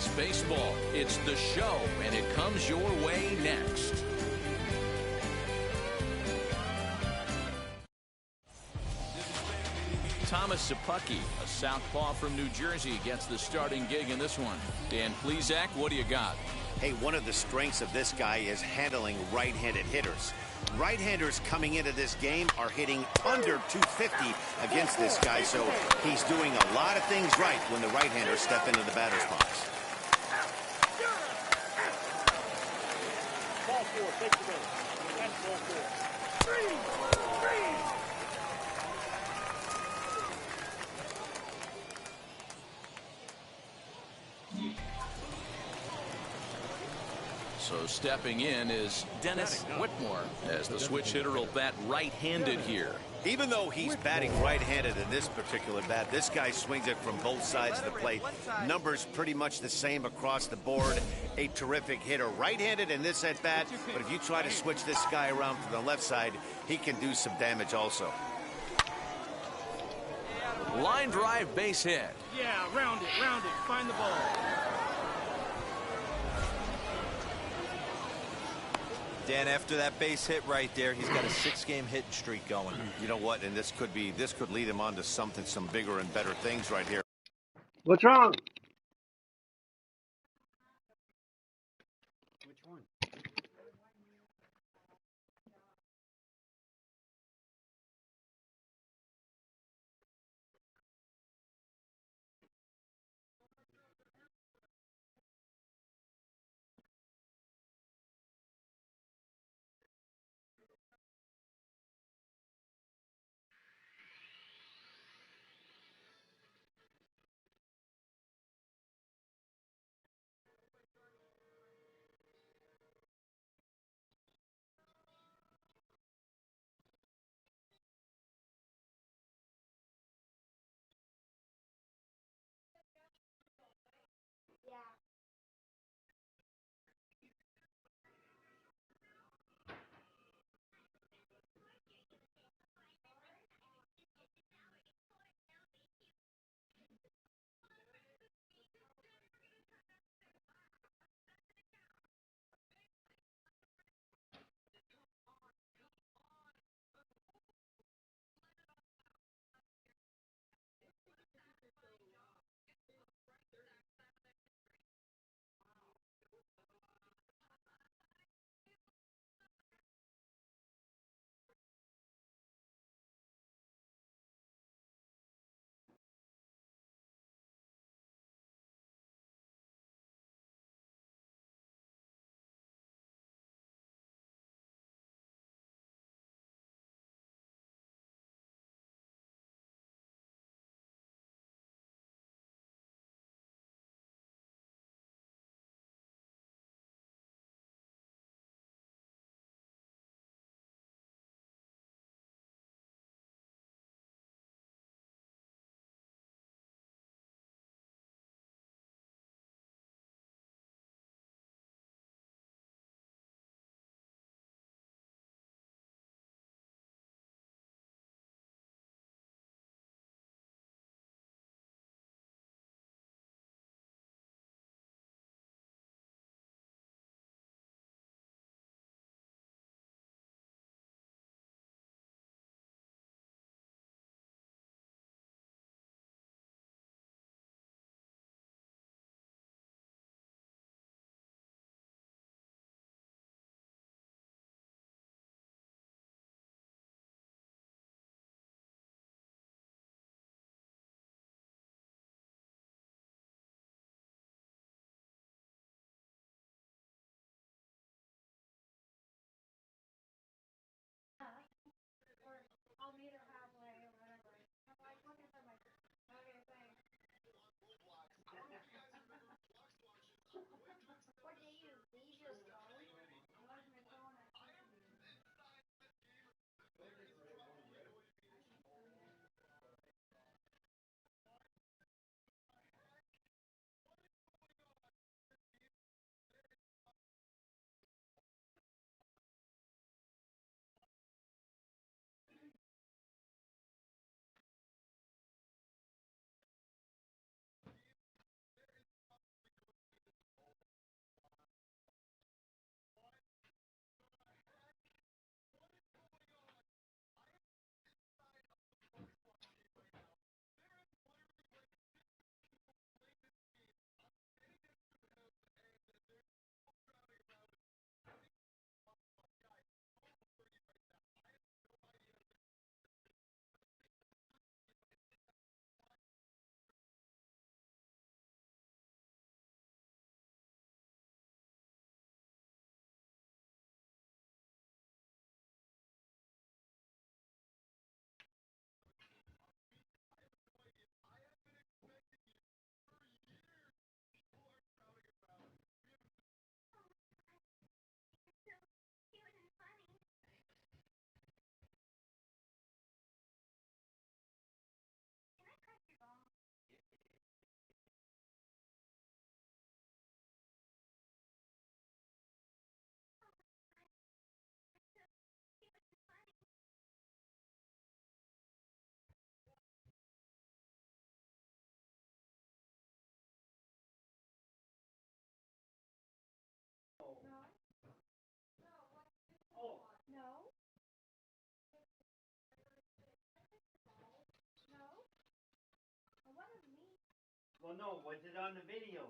It's baseball. It's the show, and it comes your way next. Thomas Sapucki, a southpaw from New Jersey, gets the starting gig in this one. Dan Plesac, what do you got? Hey, one of the strengths of this guy is handling right-handed hitters. Right-handers coming into this game are hitting under 250 against this guy, so he's doing a lot of things right when the right-handers step into the batter's box. Ball four, take the base. That's ball four. Three. So stepping in is Dennis Whitmore, as the switch hitter will bat right-handed here. Even though he's batting right-handed in this particular bat, this guy swings it from both sides of the plate. Numbers pretty much the same across the board. A terrific hitter right-handed in this at-bat, but if you try to switch this guy around to the left side, he can do some damage also. Line drive, base hit. Yeah, round it, find the ball. Dan, after that base hit right there, he's got a 6-game hitting streak going. You know what? And this could lead him on to some bigger and better things right here. What's wrong? Which one? Well, no, was it on the video?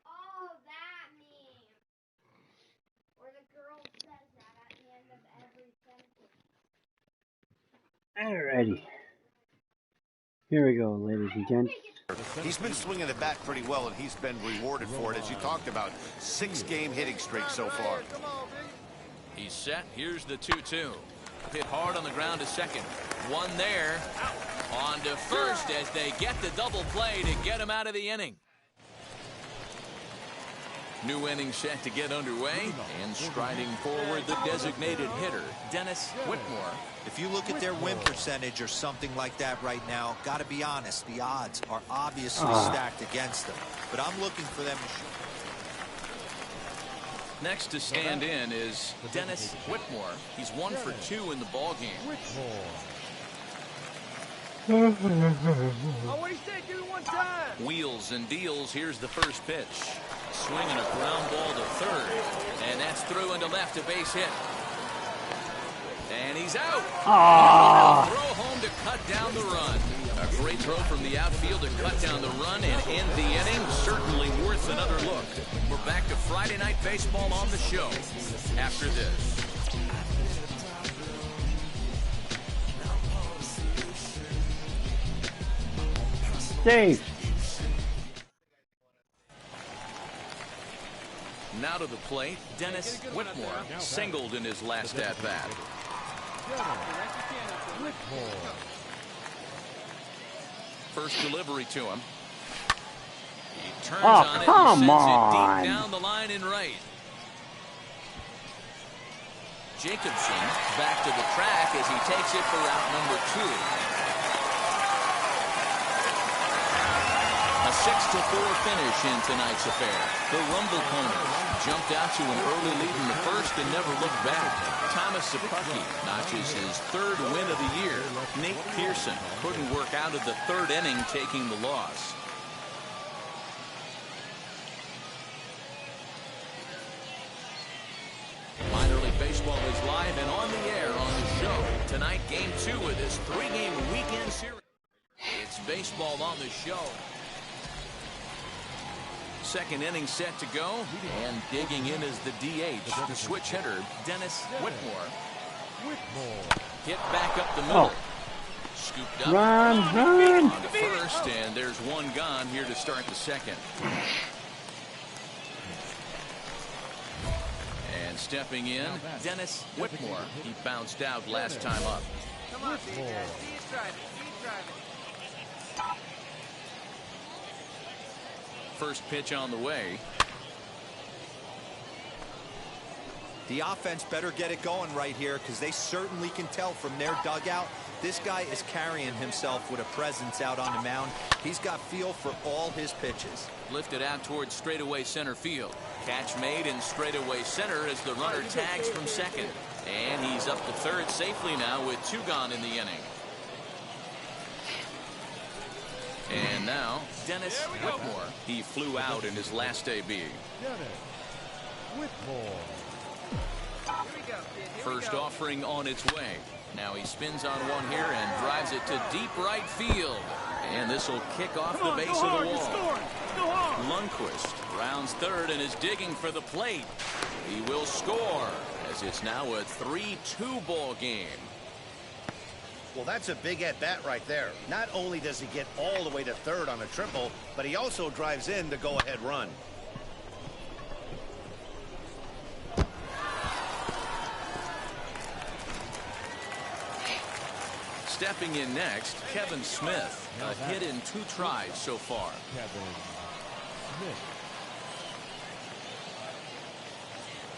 Oh, that meme. Where the girl says that at the end of every sentence. Alrighty. Here we go, ladies and gents. He's been swinging the bat pretty well, and he's been rewarded for it, as you talked about. 6-game hitting streak so far. He's set. Here's the 2-2. Hit hard on the ground to second. One there. On to first as they get the double play to get him out of the inning. New inning set to get underway, and striding forward the designated hitter, Dennis Whitmore. If you look at their win percentage or something like that right now, got to be honest, the odds are obviously stacked against them. But I'm looking for them to Next to stand in is Dennis Whitmore. He's 1 for 2 in the ballgame. Oh, what do you say? Give me one time. Wheels and deals. Here's the first pitch. Swinging a ground ball to third. And that's through into left, a base hit. And he's out. Throw home to cut down the run. A great throw from the outfield to cut down the run and end the inning. Certainly worth another look. We're back to Friday Night Baseball on the show after this. Dave. Now to the plate, Dennis Whitmore singled in his last at-bat. First delivery to him. He turns on it and sends it deep down the line in right. Jacobson back to the track as he takes it for route number 2. A 6-4 finish in tonight's affair. The Rumble Ponies jumped out to an early lead in the first and never looked back. Thomas Sapucki notches his 3rd win of the year. Nate Pearson couldn't work out of the 3rd inning, taking the loss. Minor League Baseball is live and on the air on the show. Tonight, Game 2 of this 3-game weekend series. It's baseball on the show. Second inning set to go, and digging in is the DH, the switch hitter, Dennis Whitmore. Hit back up the middle. Scooped up. Run. On to first, and there's one gone here to start the second. And stepping in, Dennis Whitmore. He bounced out last time up. Come on, DJ. He's driving. He's driving. First pitch on the way. The offense better get it going right here, because they certainly can tell from their dugout this guy is carrying himself with a presence out on the mound. He's got feel for all his pitches. Lifted out towards straightaway center field. Catch made in straightaway center as the runner tags from second. And he's up to third safely now with 2 gone in the inning. And now, Dennis Whitmore. He flew out in his last AB. First offering on its way. Now he spins on one here and drives it to deep right field. And this will kick off the base of the wall. Lundquist rounds third and is digging for the plate. He will score as it's now a 3-2 ball game. Well, that's a big at-bat right there. Not only does he get all the way to third on a triple, but he also drives in the go-ahead run. Stepping in next, Kevin Smith. A hit in 2 tries so far.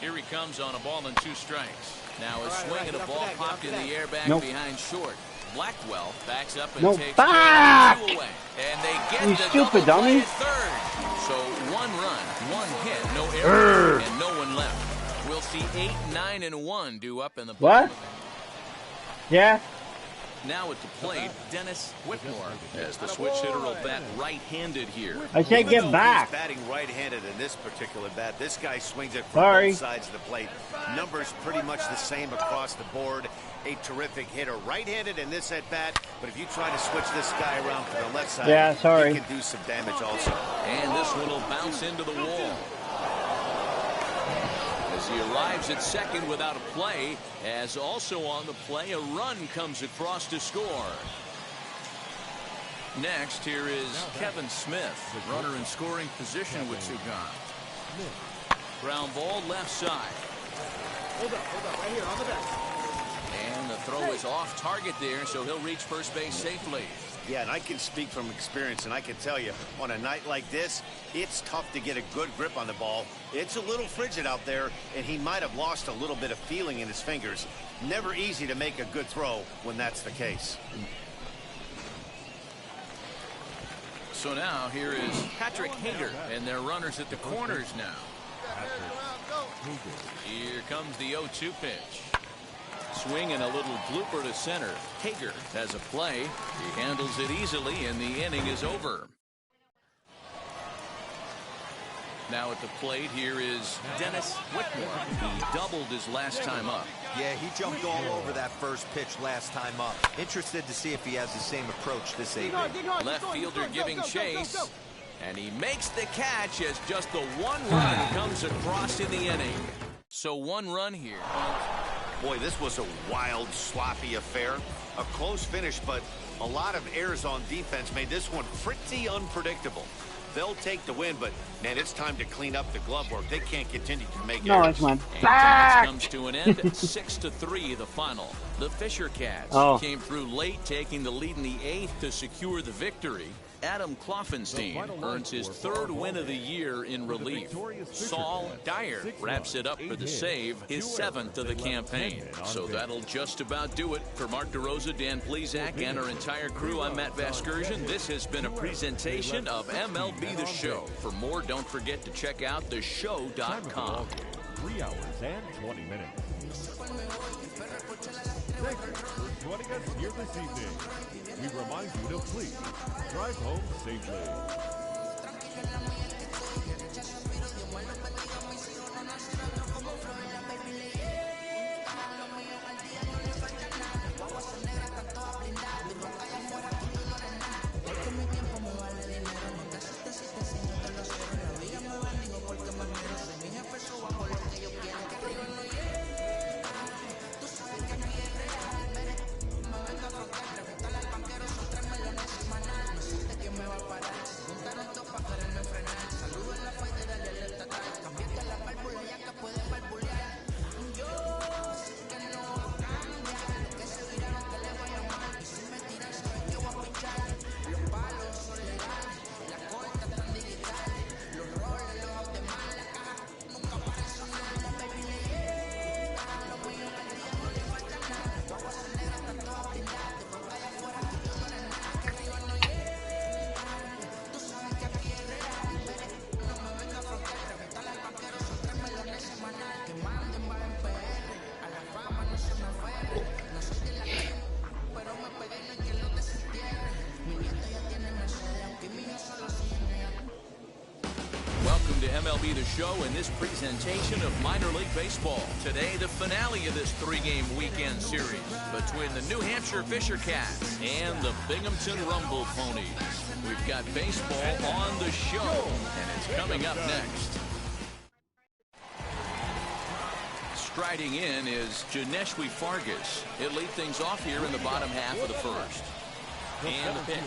Here he comes on a ball and 2 strikes. Now a swing and a ball popped in the air back behind short. Blackwell backs up and takes 2 away. And they get the stupid double play dummy. at third. So 1 run, 1 hit, no error, and no one left. We'll see 8, 9, and 1 due up in the What? Yeah. Now at the plate, Dennis Whitmore, as the switch hitter will bat right-handed here. I can't get He's back. batting right-handed in this particular bat. This guy swings it from Sorry. both sides of the plate. Numbers pretty much the same across the board. a terrific hitter. Right-handed in this at-bat, but if you try to switch this guy around to the left side, Yeah, sorry. he can do some damage also. And this one will bounce into the wall. As he arrives at second without a play, as also on the play, a run comes across to score. Next, here is Kevin Smith, runner in scoring position with two gone. Ground ball left side. Hold up, right here on the deck. And the throw is off target there, so he'll reach first base safely. Yeah, and I can speak from experience, and I can tell you, on a night like this, it's tough to get a good grip on the ball. It's a little frigid out there, and he might have lost a little bit of feeling in his fingers. Never easy to make a good throw when that's the case. So now here is Patrick Hager, and their runners at the corners now. Here comes the 0-2 pitch. Swing and a little blooper to center. Hager has a play. He handles it easily, and the inning is over. Now at the plate, here is Dennis Whitmore. He doubled his last time up. Yeah, he jumped all over that first pitch last time up. Interested to see if he has the same approach this evening. Left fielder giving chase. And he makes the catch as just the one run comes across in the inning. So one run here. Boy, this was a wild, sloppy affair. A close finish, but a lot of errors on defense made this one pretty unpredictable. They'll take the win, but, man, it's time to clean up the glove work. They can't continue to make No, errors. it's mine. And tonight's comes to an end. 6-3 the final. The Fisher Cats came through late, taking the lead in the 8th to secure the victory. Adam Kloffenstein earns his 3rd win of the year in relief. Saul Dyer wraps it up for the save, his 7th of the campaign. So that'll just about do it. For Mark DeRosa, Dan Plesac, and our entire crew, I'm Matt Vasgersian. This has been a presentation of MLB The Show. For more, don't forget to check out theshow.com. 3 hours and 20 minutes. Thank you for joining us here this evening. We remind you to please drive home safely. Welcome to MLB The Show and this presentation of minor league baseball. Today, the finale of this 3-game weekend series between the New Hampshire Fisher Cats and the Binghamton Rumble Ponies. We've got baseball on the show, and it's coming up next. Striding in is Janeshwi Fargas. He'll lead things off here in the bottom half of the first. And the pitch.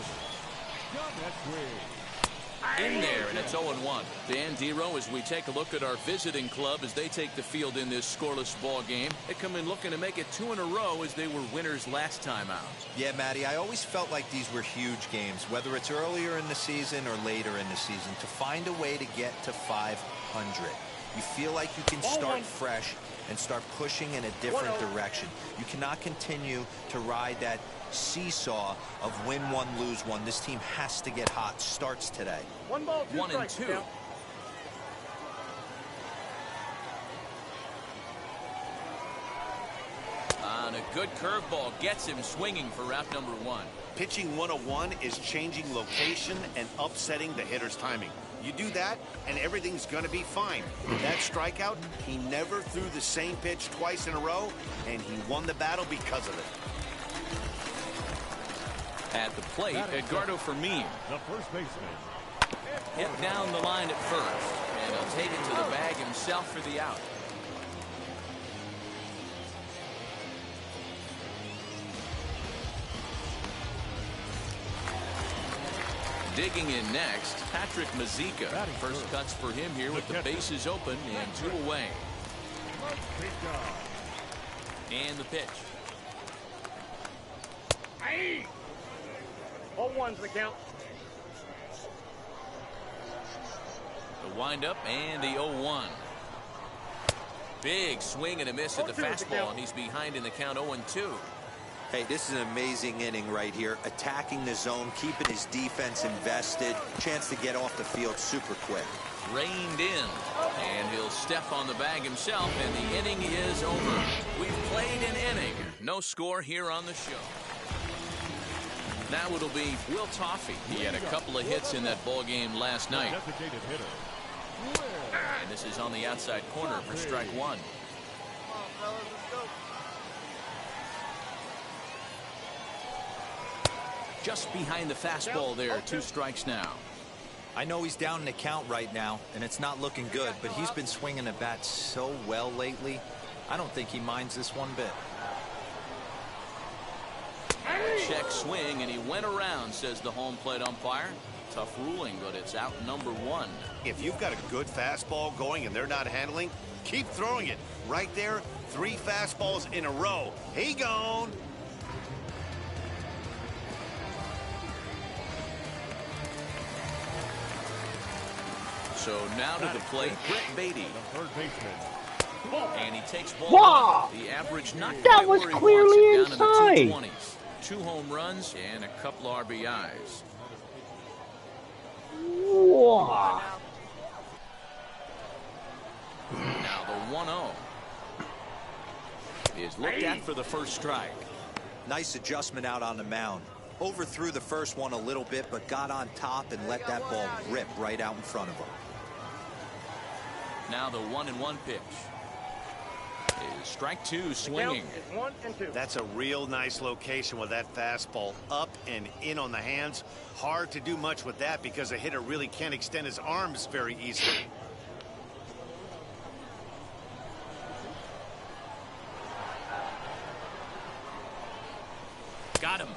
In there, and it's 0-1. Dan Dero, as we take a look at our visiting club as they take the field in this scoreless ball game. They come in looking to make it 2 in a row as they were winners last time out. Yeah, Matty, I always felt like these were huge games, whether it's earlier in the season or later in the season, to find a way to get to 500. You feel like you can start fresh and start pushing in a different direction. You cannot continue to ride that seesaw of win one, lose one. This team has to get hot. Starts today. 1 ball, 2 strikes. 1-2. and a good curveball gets him swinging for route number 1. Pitching 101 is changing location and upsetting the hitter's timing. You do that, and everything's going to be fine. That strikeout, he never threw the same pitch twice in a row, and he won the battle because of it. At the plate, Edgardo Fermin. The first baseman. Hit down the line at first, and he'll take it to the bag himself for the out. Digging in next, Patrick Mazeika. First cuts for him here with the bases open and 2 away. And the pitch. 0-1's the count. The windup and the 0-1. Big swing and a miss at the fastball, and he's behind in the count 0-2. Hey, this is an amazing inning right here. Attacking the zone, keeping his defense invested. Chance to get off the field super quick. Reined in, and he'll step on the bag himself, and the inning is over. We've played an inning. No score here on the show. Now it'll be Will Toffee. He had a couple of hits in that ball game last night. And this is on the outside corner for strike 1. Just behind the fastball there, 2 strikes now. I know he's down in the count right now, and it's not looking good, but he's been swinging the bat so well lately. I don't think he minds this one bit. Check swing, and he went around, says the home plate umpire. Tough ruling, but it's out number 1. If you've got a good fastball going and they're not handling, keep throwing it. Right there, 3 fastballs in a row. He gone. So now to the plate, Brett Beatty. The third baseman. And he takes ball. Wow. The average not That was where he clearly wants it, down in the inside. 220s. 2 home runs and a couple RBIs. Wow. Now the 1-0 is looked at for the first strike. Nice adjustment out on the mound. Overthrew the first one a little bit, but got on top and let that ball rip right out in front of him. Now the 1-1 pitch is strike 2 swinging. 1 and 2. That's a real nice location with that fastball up and in on the hands. Hard to do much with that because a hitter really can't extend his arms very easily. Got him.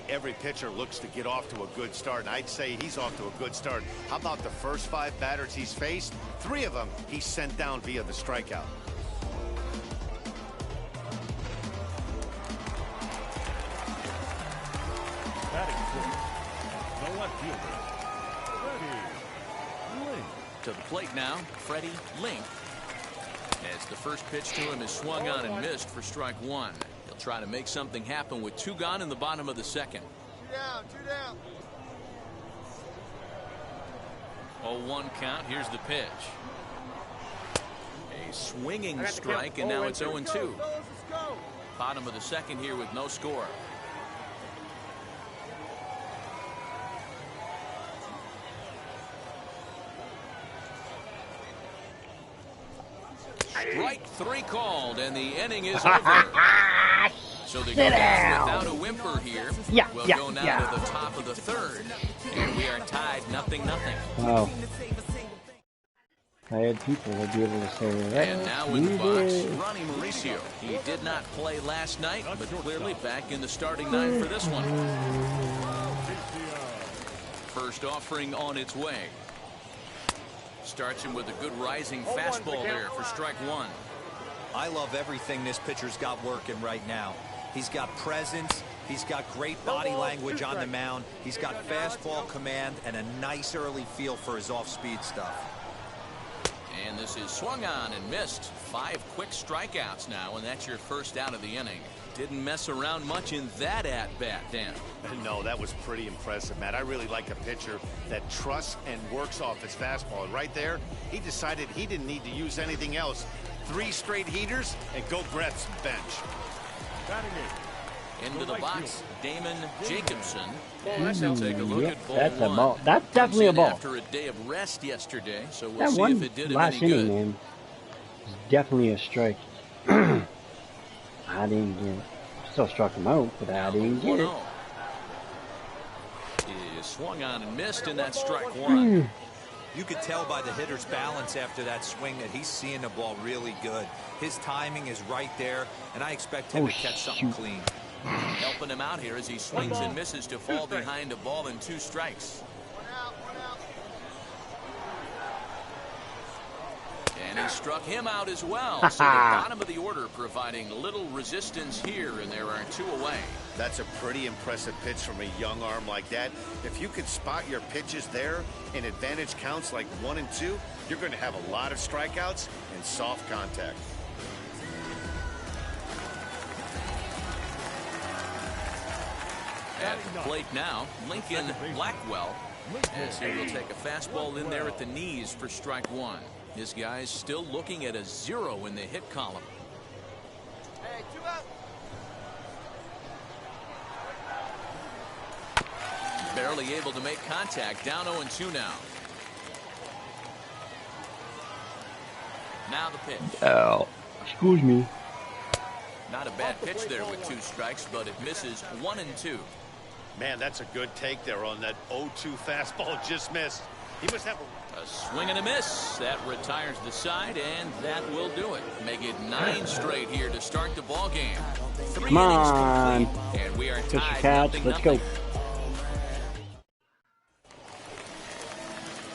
Every pitcher looks to get off to a good start, and I'd say he's off to a good start. How about the first 5 batters he's faced? 3 of them he sent down via the strikeout. Batting first. The left fielder. Freddie Link. To the plate now, Freddie Link. As the first pitch to him is swung on and missed for strike 1. He'll try to make something happen with 2 gone in the bottom of the second. 2 down. 0-1 count. Here's the pitch. A swinging strike, and now it's 0-2. Bottom of the second here with no score. Strike 3 called, and the inning is over. So they go down without a whimper here. We'll go now to the top of the 3rd, and we are tied 0-0. Wow. I had people would be able to say that. And now in the box, Ronnie Mauricio. He did not play last night, but clearly back in the starting 9 for this one. First offering on its way. Starts him with a good rising fastball there for strike 1. I love everything this pitcher's got working right now. He's got presence. He's got great body language on the mound. He's got fastball command and a nice early feel for his off-speed stuff. And this is swung on and missed. 5 quick strikeouts now, and that's your first out of the inning. Didn't mess around much in that at-bat, Dan. No, that was pretty impressive, Matt. I really like a pitcher that trusts and works off his fastball. And right there, he decided he didn't need to use anything else. 3 straight heaters and go grab some bench. Batting it. Into the box, Damon Jacobson. Ooh, Take a look yep, at ball that's a one. ball. That's definitely a Comes in ball. after a day of rest yesterday, so we'll That see one if it did him last any inning, good. man, was definitely a strike. I didn't get it. Still struck him out, but I didn't get it. 1-0. He swung on and missed, and that's strike one. You could tell by the hitter's balance after that swing that he's seeing the ball really good. His timing is right there, and I expect him to catch something clean. Helping him out here as he swings and misses to fall behind a ball and 2 strikes. And he struck him out as well. So the bottom of the order providing little resistance here, and there are 2 away. That's a pretty impressive pitch from a young arm like that. If you could spot your pitches there in advantage counts like 1 and 2, you're going to have a lot of strikeouts and soft contact. At the plate now, Lincoln Blackwell, as he will take a fastball in there at the knees for strike 1. This guy's still looking at a 0 in the hit column. Hey, 2 out. Barely able to make contact, down 0-2 now. Now the pitch. Oh, excuse me. Not a bad pitch there with 2 strikes, but it misses 1 and 2. Man, that's a good take there on that 0-2 fastball just missed. He must have A swing and a miss. That retires the side, and that will do it. Make it 9 straight here to start the ball game. 3 Come innings on. complete, and we are Get your tied cats. 0-0. Let's go.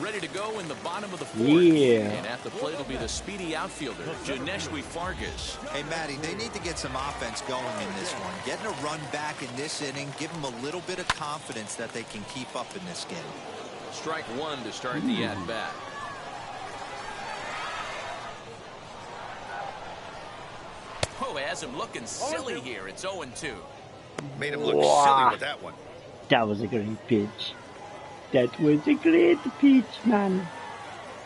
Ready to go in the bottom of the 4th. Yeah. And at the plate will be the speedy outfielder, Janeshwi Fargas. Hey, Matty, they need to get some offense going in this one. Getting a run back in this inning, give them a little bit of confidence that they can keep up in this game. Strike 1 to start the at-bat. Oh, has him looking silly here. It's 0-2. made him look silly with that one. That was a great pitch. That was a great pitch, man.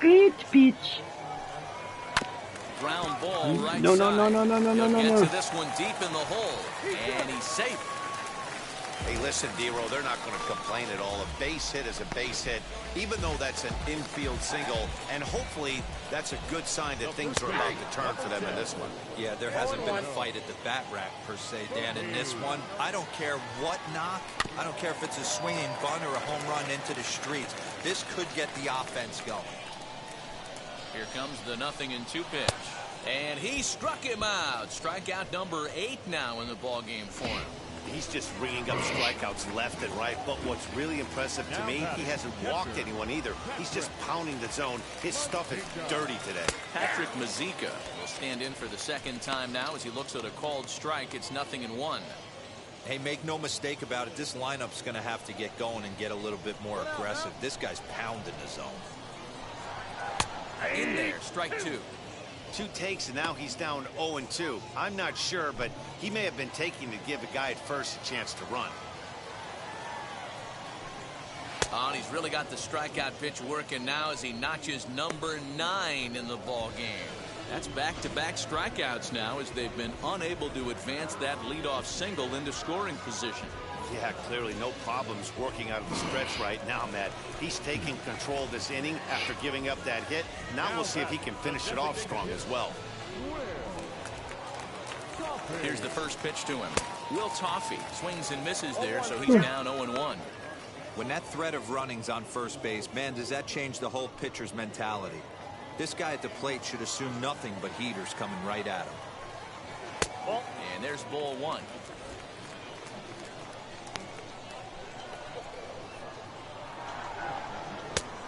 Great pitch. Ground ball right No, side. no, no, no, no, no, no, He'll no, get no. to this one deep in the hole, and he's safe. Hey, listen, D-Row, they're not going to complain at all. A base hit is a base hit, even though that's an infield single. And hopefully that's a good sign that things are about to turn for them in this one. Yeah, there hasn't been a fight at the bat rack, per se, Dan, in this one. I don't care what knock. I don't care if it's a swinging bunt or a home run into the streets. This could get the offense going. Here comes the 0-2 pitch. And he struck him out. Strikeout number 8 now in the ballgame for him. He's just ringing up strikeouts left and right. But what's really impressive to me, he hasn't walked anyone either. He's just pounding the zone. His stuff is dirty today. Patrick Mazika will stand in for the second time now as he looks at a called strike. It's 0-1. Hey, make no mistake about it. This lineup's going to have to get going and get a little bit more aggressive. This guy's pounding the zone. In there, strike 2. 2 takes, and now he's down 0-2. I'm not sure, but he may have been taking to give a guy at first a chance to run. Oh, and he's really got the strikeout pitch working now as he notches number 9 in the ball game. That's back-to-back strikeouts now as they've been unable to advance that leadoff single into scoring position. Yeah, clearly no problems working out of the stretch right now, Matt. He's taking control of this inning after giving up that hit. Now we'll see if he can finish it off strong as well. Here's the first pitch to him. Will Toffee swings and misses there, so he's down 0-1. When that threat of running's on first base, man, does that change the whole pitcher's mentality? This guy at the plate should assume nothing but heaters coming right at him. And there's ball 1.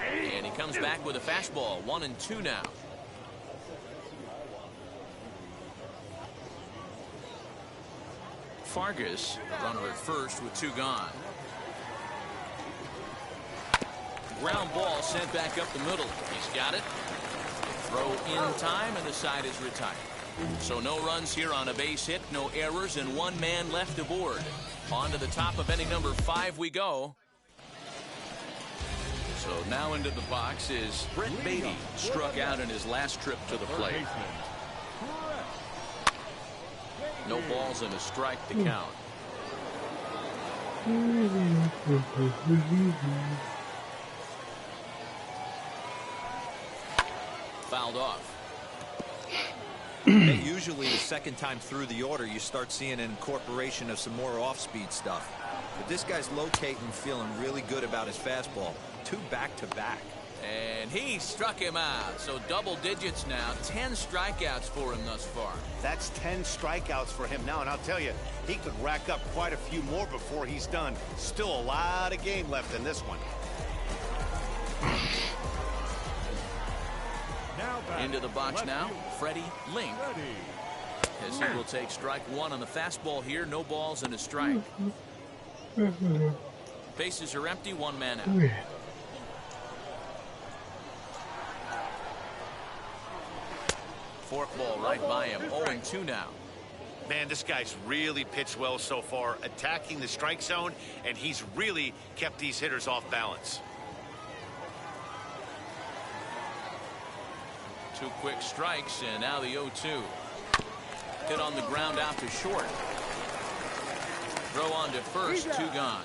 And he comes back with a fastball. 1-2 now. Fargas, runner at first with 2 gone. Ground ball sent back up the middle. He's got it. Throw in time, and the side is retired. So no runs here on a base hit, no errors, and 1 man left aboard. On to the top of inning number 5 we go. So now into the box is Brett Beatty, struck out in his last trip to the plate. No balls and a strike to count. Fouled off. Usually the second time through the order you start seeing an incorporation of some more off-speed stuff. But this guy's locating, feeling really good about his fastball. 2 back-to-back. And he struck him out. So double digits now. 10 strikeouts for him thus far. That's 10 strikeouts for him now, and I'll tell you, he could rack up quite a few more before he's done. Still a lot of game left in this one. Into the box now, Freddie Link. As he will take strike 1 on the fastball here. No balls and a strike. Bases are empty, 1 man out. Forkball right by him. 0-2 now. Man, this guy's really pitched well so far, attacking the strike zone, and he's really kept these hitters off balance. 2 quick strikes, and now the 0-2. Hit on the ground out to short. Throw on to first, 2 gone.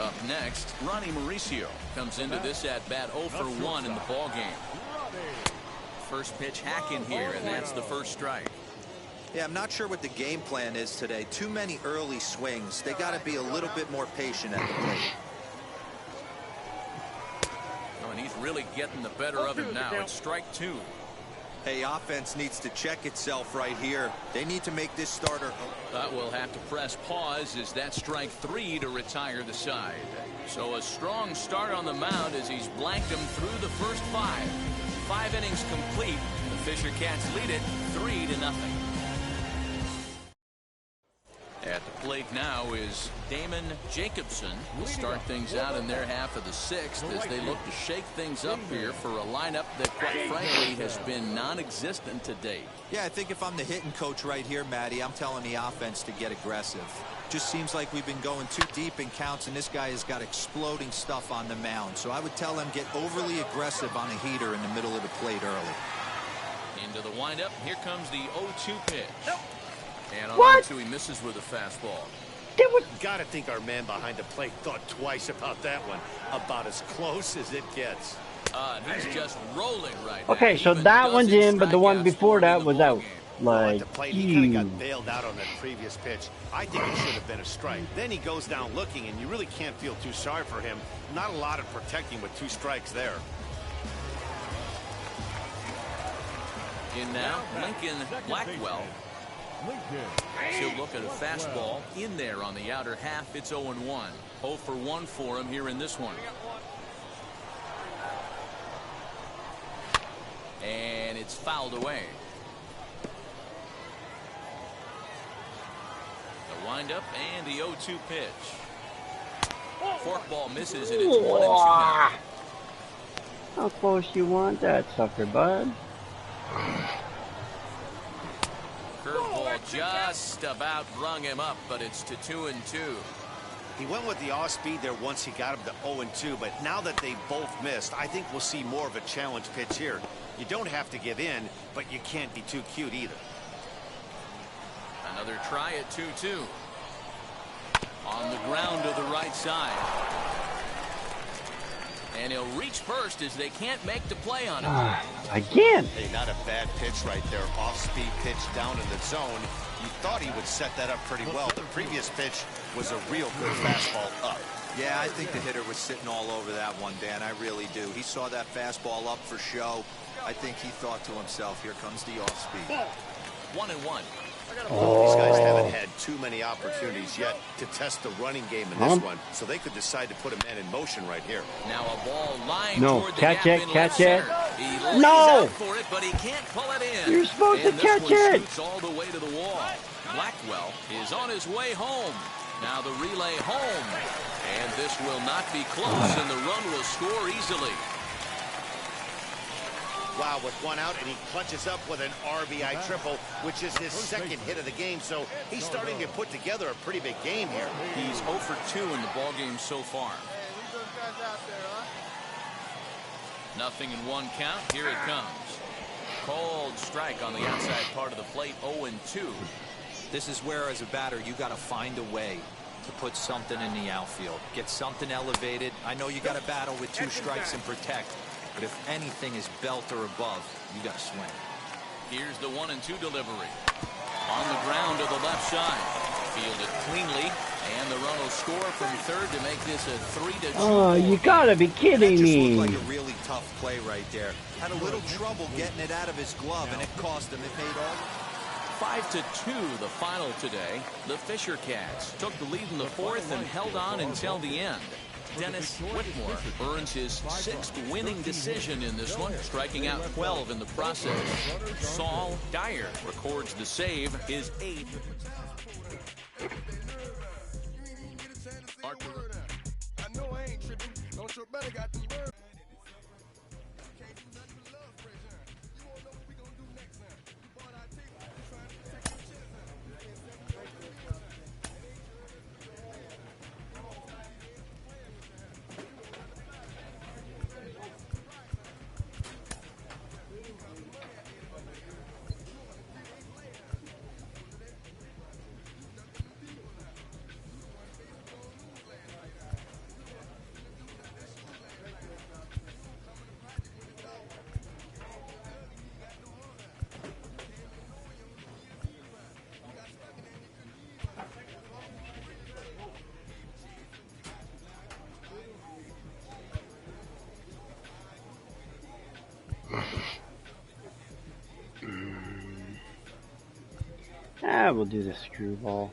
Up next, Ronnie Mauricio comes into this at bat 0 for 1 in the ball game. First pitch hack in here, and that's the first strike. Yeah, I'm not sure what the game plan is today. Too many early swings. They got to be a little bit more patient at the plate. And he's really getting the better of him now. It's strike 2. Hey, offense needs to check itself right here. They need to make this starter. But we'll have to press pause as that strike 3 to retire the side. So a strong start on the mound as he's blanked him through the first 5. 5 innings complete. The Fisher Cats lead it 3-0. At the plate now is Damon Jacobson. Will start things out in their half of the 6th as they look to shake things up here for a lineup that, quite frankly, has been non-existent to date. Yeah, I think if I'm the hitting coach right here, Matty, I'm telling the offense to get aggressive. Just seems like we've been going too deep in counts, and this guy has got exploding stuff on the mound. So I would tell them get overly aggressive on a heater in the middle of the plate early. Into the windup. Here comes the 0-2 pitch. Nope. And on What? 0-2 he misses with a fastball. Gotta think our man behind the plate thought twice about that one. About as close as it gets. He's just rolling right now. Okay, so Even that one's dozen in, but the one strikeouts before for him in that the was ball out. game. At Like, the plate, he kind of got bailed out on that previous pitch. I think it should have been a strike. Then he goes down looking, and you really can't feel too sorry for him. Not a lot of protecting with 2 strikes there. In now, Lincoln Blackwell. She'll look at a fastball in there on the outer half. It's 0-1. 0 for 1 for him here in this one. And it's fouled away. The windup and the 0-2 pitch. Forkball misses, and it's 1-2 now. how close you want that sucker, bud? Curveball just about rung him up, but it's to 2-2. He went with the off-speed there once he got him to 0-2, but now that they both missed, I think we'll see more of a challenge pitch here. You don't have to give in, but you can't be too cute either. Another try at 2-2. On the ground to the right side. And he'll reach first as they can't make the play on him. Again. Hey, not a bad pitch right there. Off-speed pitch down in the zone. You thought he would set that up pretty well. The previous pitch was a real good fastball up. Yeah, I think the hitter was sitting all over that one, Dan. I really do. He saw that fastball up for show. I think he thought to himself, here comes the off-speed. 1-1. These guys haven't had too many opportunities yet to test the running game in this one, so they could decide to put a man in motion right here. Now a ball lined No, toward the catch gap it, in catch left it. center. He lays No. out for it, but he can't pull it in. You're supposed to And this catch one it. shoots all the way to the wall. Blackwell is on his way home. Now the relay home. And this will not be close, and the run will score easily. Wow, with 1 out, and he clutches up with an RBI triple, which is his 2nd hit of the game, so he's starting to put together a pretty big game here. He's 0 for 2 in the ballgame so far. Leave those guys out there, huh? Nothing in 1 count. Here it comes. Cold strike on the outside part of the plate, 0-2. This is where, as a batter, you got to find a way to put something in the outfield. Get something elevated. I know you got to battle with 2 strikes and protect, but if anything is belt or above, you got to swing. Here's the 1-2 delivery. On the ground to the left side. Fielded cleanly, and the run will score from third to make this a 3-2. Oh, you gotta be kidding that me. just looked like a really tough play right there. Had a little trouble getting it out of his glove, and it cost him. It paid all. 5-2 the final today. The Fisher Cats took the lead in the 4th and held on until the end. Dennis Whitmore earns his 6th winning decision in this one, striking out 12 in the process. Saul Dyer records the save, his 8th. I know I ain't tripping. Don't your brother got them birds. Can't do nothing but love fresh, huh? You won't know what we gonna do next time. You bought our table, you trying to protect your chest, We'll do the screwball.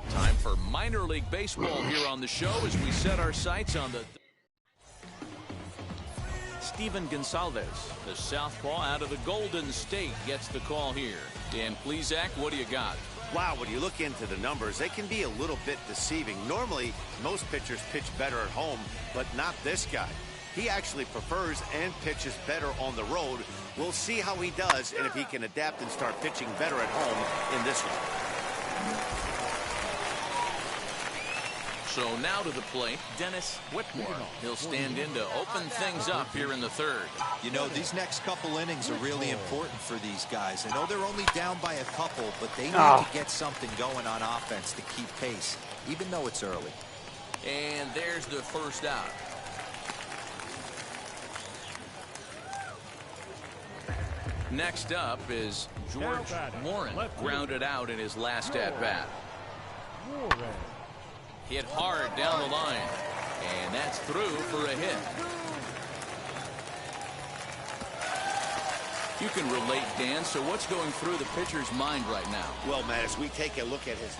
Time for minor league baseball here on the show as we set our sights on the Steven Gonsalves, the southpaw out of the Golden State, gets the call here. Dan Plesac, what do you got? Wow, when you look into the numbers, they can be a little bit deceiving. Normally, most pitchers pitch better at home, but not this guy. He actually prefers and pitches better on the road. We'll see how he does and if he can adapt and start pitching better at home in this one. So now to the plate, Dennis Whitmore. He'll stand in to open things up here in the 3rd. You know, these next couple innings are really important for these guys. I know they're only down by a couple, but they need to get something going on offense to keep pace, even though it's early. And there's the first out. Next up is George Moran, grounded out in his last at-bat. Hit hard down the line, and that's through for a hit. You can relate, Dan, so what's going through the pitcher's mind right now? Well, Matt, as we take a look at his...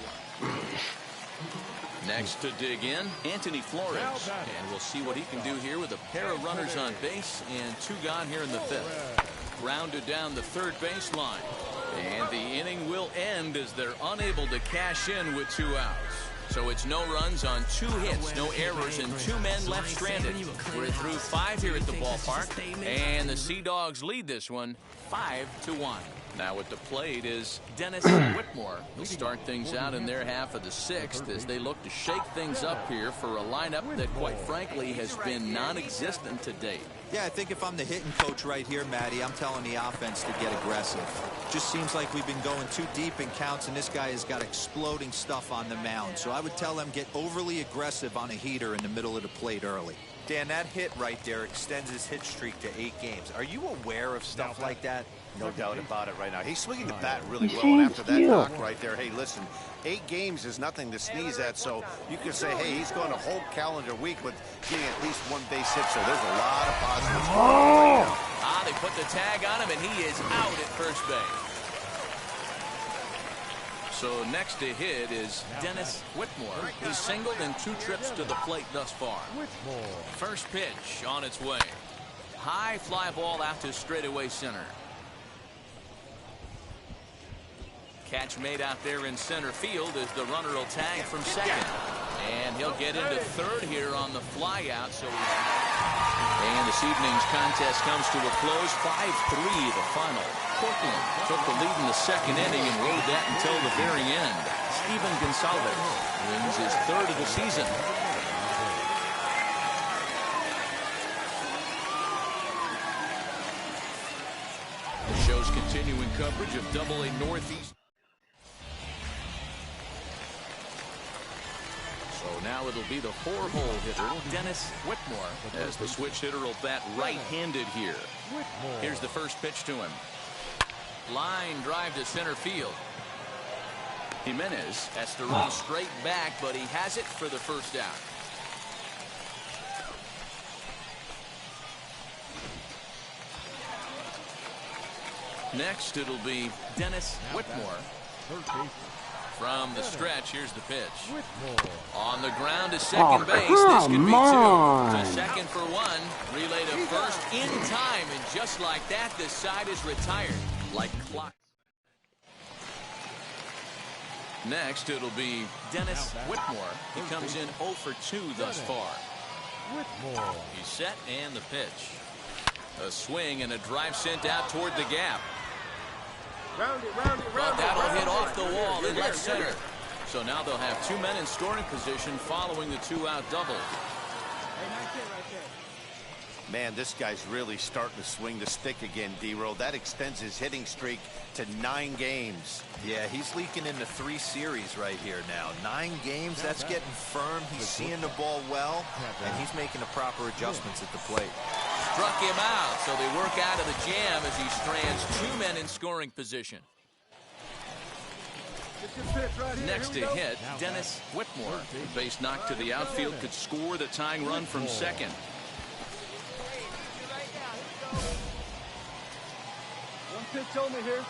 Next to dig in, Anthony Flores, and we'll see what he can do here with a pair of runners on base and 2 gone here in the 5th. Grounded down the 3rd baseline, and the inning will end as they're unable to cash in with 2 outs. So it's no runs on 2 hits, no errors, and 2 men left stranded. We're through 5 here at the ballpark, and the Sea Dogs lead this one 5-1. Now at the plate is Dennis Whitmore. He'll start things out in their half of the 6th as they look to shake things up here for a lineup that, quite frankly, has been non-existent to date. Yeah, I think if I'm the hitting coach right here, Matty, I'm telling the offense to get aggressive. Just seems like we've been going too deep in counts, and this guy has got exploding stuff on the mound. So I would tell them get overly aggressive on a heater in the middle of the plate early. Dan, that hit right there extends his hit streak to 8 games. Are you aware of stuff like that? No doubt about it right now. He's swinging the bat really He well, and seems after that cute. knock right there, hey, listen, 8 games is nothing to sneeze at, so you can say, hey, he's gone a whole calendar week with getting at least 1 base hit, so there's a lot of positives going on right now. Ah, they put the tag on him, and he is out at first base. So next to hit is Dennis Whitmore. He's singled in 2 trips to the plate thus far. First pitch on its way. High fly ball out to straightaway center. Catch made out there in center field as the runner will tag from second. And he'll get into third here on the fly out. And this evening's contest comes to a close. 5-3 the final. Portland took the lead in the second inning and rode that until the very end. Steven Gonsalves wins his 3rd of the season. The show's continuing coverage of AA Northeast. So now it'll be the 4-hole hitter, Dennis Whitmore, as the switch hitter will bat right-handed here. Here's the first pitch to him. Line drive to center field. Jimenez has to run straight back, but he has it for the first out. Next, it'll be Dennis Whitmore. From the stretch, here's the pitch. On the ground to second base. This could be 2. To second for 1. Relay to first in time, and just like that, this side is retired. Like clock. Next, it'll be Dennis Whitmore. He comes in 0 for 2 thus far. He's set, and the pitch. A swing and a drive sent out toward the gap. But that'll hit off the wall in left center. So now they'll have 2 men in scoring position following the 2-out double. Man, this guy's really starting to swing the stick again, D-Roll. That extends his hitting streak to 9 games. Yeah, he's leaking into 3 series right here now. 9 games, that's getting firm. He's seeing the ball well, and he's making the proper adjustments at the plate. Struck him out, so they work out of the jam as he strands 2 men in scoring position. Next to hit, Dennis Whitmore. The base knock to the outfield could score the tying run from second. One pitch only here.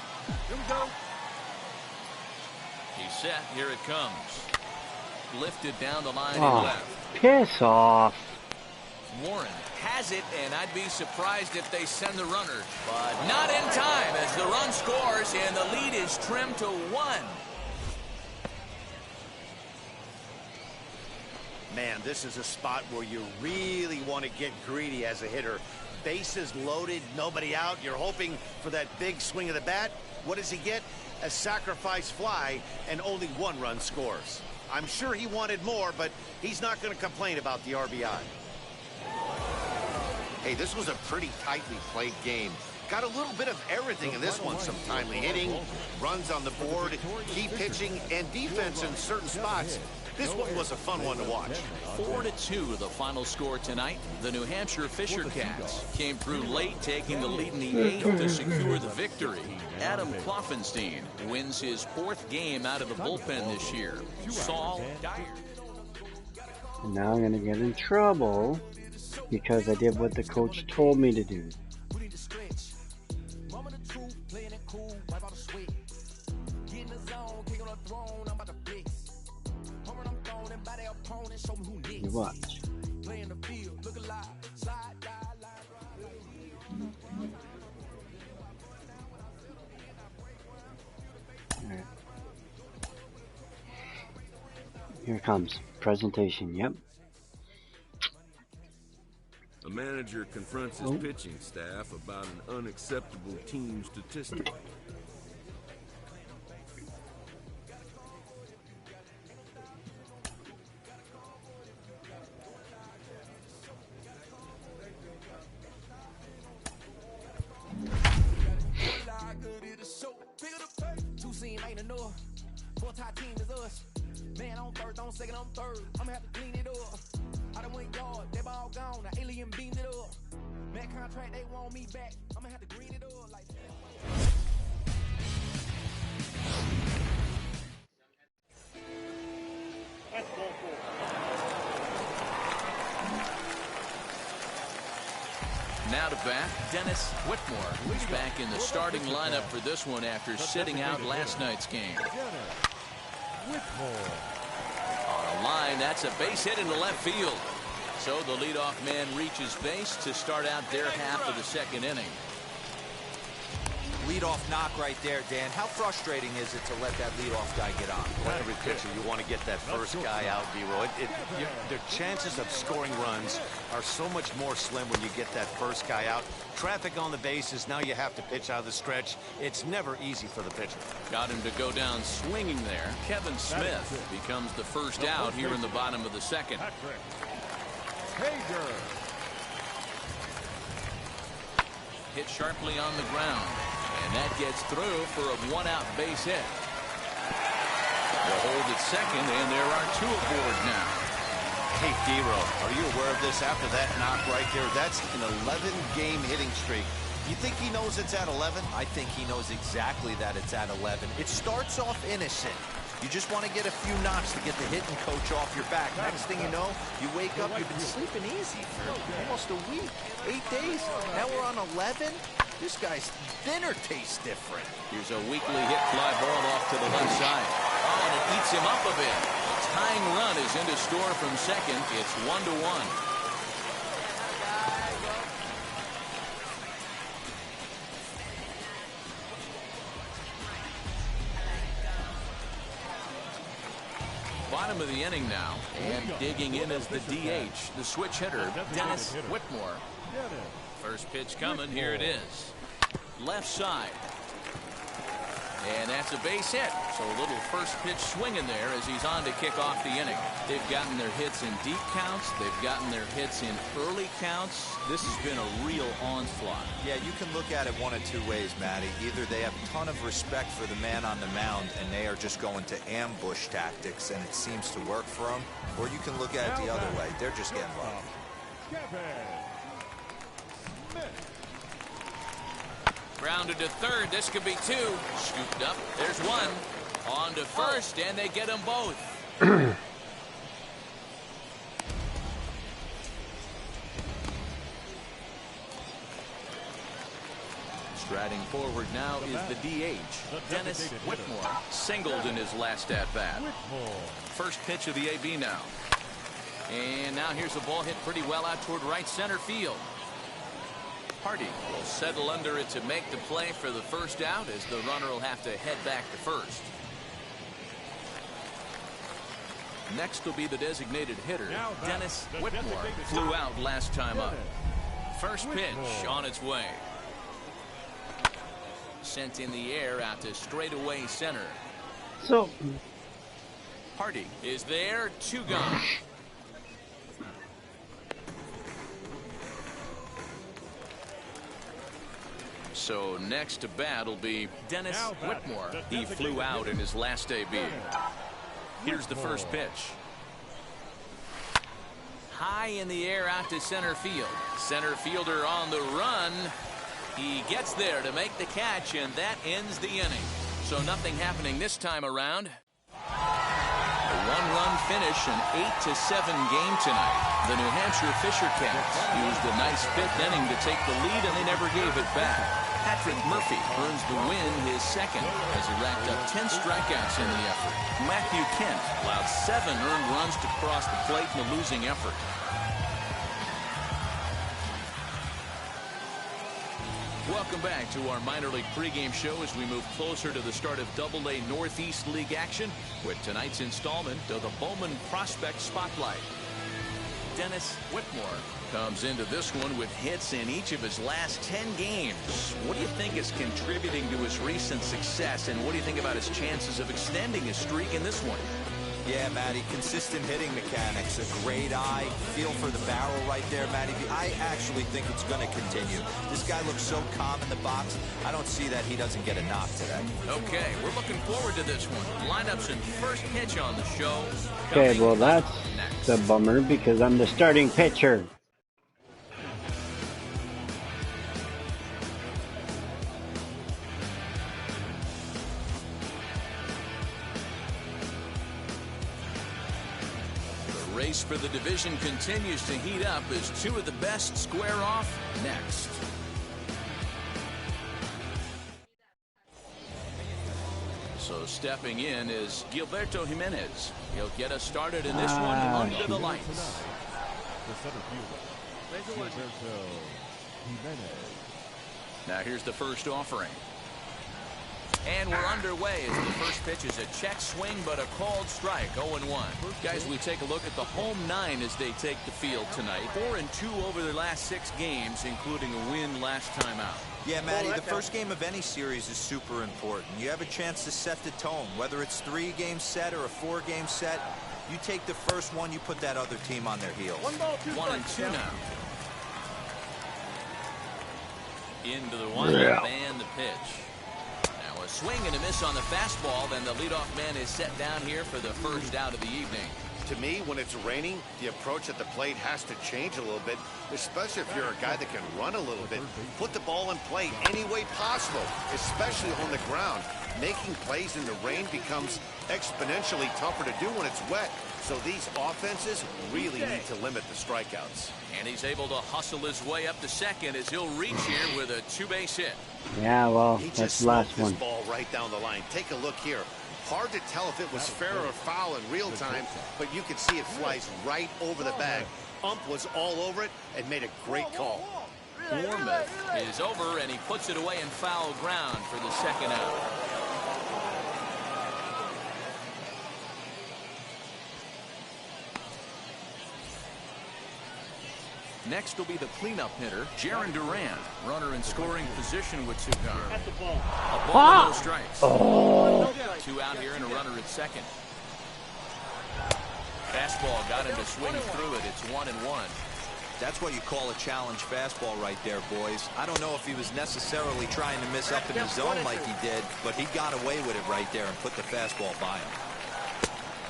Here we go. He's set. Here it comes. Lifted down the line and left. Piss off. Warren has it, and I'd be surprised if they send the runner. But not in time as the run scores, and the lead is trimmed to 1. Man, this is a spot where you really want to get greedy as a hitter. Bases loaded, nobody out. You're hoping for that big swing of the bat. What does he get? A sacrifice fly, and only 1 run scores. I'm sure he wanted more, but he's not going to complain about the RBI. Hey, this was a pretty tightly played game. Got a little bit of everything in this one. Some timely hitting, runs on the board, key pitching, and defense in certain spots. This one was a fun one to watch. 4-2 the final score tonight. The New Hampshire Fisher Cats came through late, taking the lead in the 8th to secure the victory. Adam Kloffenstein wins his 4th game out of the bullpen this year. Saul Dyer. Now I'm going to get in trouble because I did what the coach told me to do. You watch. Right. Here it comes. Presentation, yep. A manager confronts his pitching staff about an unacceptable team statistic. I done went yard, they ball gone, the alien beamed it up. That contract, they want me back. I'm gonna have to green it up like. That's ball four. Now to bat, Dennis Whitmore, who's back in the starting lineup for this one after sitting out last night's game. Whitmore. On a line, that's a base hit into left field. So the leadoff man reaches base to start out their half of the second inning. Leadoff knock right there, Dan. How frustrating is it to let that leadoff guy get on? Well, every pitcher, you want to get that first guy out, D-Roy. The chances of scoring runs are so much more slim when you get that first guy out. Traffic on the bases, now you have to pitch out of the stretch. It's never easy for the pitcher. Got him to go down swinging there. Kevin Smith becomes the first out here in the bottom of the second. Hager. Hit sharply on the ground. And that gets through for a one-out base hit. They'll hold at second, and there are two aboard now. Hey, D-Roy, are you aware of this? After that knock right there, that's an 11-game hitting streak. You think he knows it's at 11? I think he knows exactly that it's at 11. It starts off innocent. You just want to get a few knocks to get the hitting coach off your back. Next thing you know, you wake up, you've been sleeping easy for almost a week, 8 days. Now we're on 11. This guy's dinner tastes different. Here's a weakly hit fly ball off to the left side. Oh, and it eats him up a bit. A tying run is into store from second. It's 1-1. Bottom of the inning now, and digging in as the DH, the switch hitter, Dennis Whitmore. First pitch coming, here it is. Left side. And that's a base hit. So a little first pitch swinging there as he's on to kick off the inning. They've gotten their hits in deep counts. They've gotten their hits in early counts. This has been a real onslaught. Yeah, you can look at it one of two ways, Matty. Either they have a ton of respect for the man on the mound and they are just going to ambush tactics and it seems to work for them, or you can look at it the other way. They're just getting lucky. Grounded to third. This could be two. Scooped up. There's one. On to first, and they get them both. Striding forward now is the DH, Dennis Whitmore. Singled in his last at-bat. First pitch of the AB now. And now here's a ball hit pretty well out toward right center field. Hardy will settle under it to make the play for the first out as the runner will have to head back to first. Next will be the designated hitter, Dennis Whitmore. Flew out last time up. First pitch on its way. Sent in the air out to straightaway center. So Hardy is there, two gone. So next to bat will be Dennis Whitmore. He flew out in his last AB. Here's the first pitch. High in the air out to center field. Center fielder on the run. He gets there to make the catch, and that ends the inning. So nothing happening this time around. A one-run finish, an 8-7 game tonight. The New Hampshire Fisher Cats used a nice fifth inning to take the lead, and they never gave it back. Patrick Murphy earns the win, his second, as he racked up 10 strikeouts in the effort. Matthew Kent allowed 7 earned runs to cross the plate in a losing effort. Welcome back to our minor league pregame show as we move closer to the start of Double-A Northeast League action with tonight's installment of the Bowman Prospect Spotlight. Dennis Whitmore comes into this one with hits in each of his last 10 games. What do you think is contributing to his recent success, and what do you think about his chances of extending his streak in this one? Yeah, Matty, consistent hitting mechanics, a great eye, feel for the barrel right there, Matty. I actually think it's going to continue. This guy looks so calm in the box. I don't see that he doesn't get a knock today. Okay, we're looking forward to this one. Lineups and first pitch on the show. Okay, well that's a bummer because I'm the starting pitcher. Race for the division continues to heat up as two of the best square off next. So stepping in is Gilberto Jimenez. He'll get us started in this one under the lights. The center fielder, Gilberto Jimenez. Now here's the first offering. And we're underway as the first pitch is a check swing, but a called strike, 0-1. Guys, we take a look at the home 9 as they take the field tonight. 4-2 over their last 6 games, including a win last time out. Yeah, Matty, the first game of any series is super important. You have a chance to set the tone, whether it's 3-game set or a 4-game set. You take the first one, you put that other team on their heels. 1-2 now. Into the windup and the pitch. Now a swing and a miss on the fastball. Then the leadoff man is set down here for the first out of the evening. To me, when it's raining, the approach at the plate has to change a little bit, especially if you're a guy that can run a little bit. Put the ball in play any way possible, especially on the ground. Making plays in the rain becomes exponentially tougher to do when it's wet. So these offenses really need to limit the strikeouts. And he's able to hustle his way up to second as he'll reach here with a 2-base hit. Yeah, well, He that's just the last smoked one. this ball right down the line. Take a look here. Hard to tell if it was fair or foul in real time, but you can see it flies right over the bag. Ump was all over it and made a great call. Bournemouth is over, and he puts it away in foul ground for the second out. Next will be the cleanup hitter, Jaron Duran. Runner in scoring position with 2 gone. That's the ball. A ball, no strikes. 2 out here and a runner at second. Fastball got him to swing through it. It's 1-1. That's what you call a challenge fastball right there, boys. I don't know if he was necessarily trying to miss up in the zone like he did, but he got away with it right there and put the fastball by him.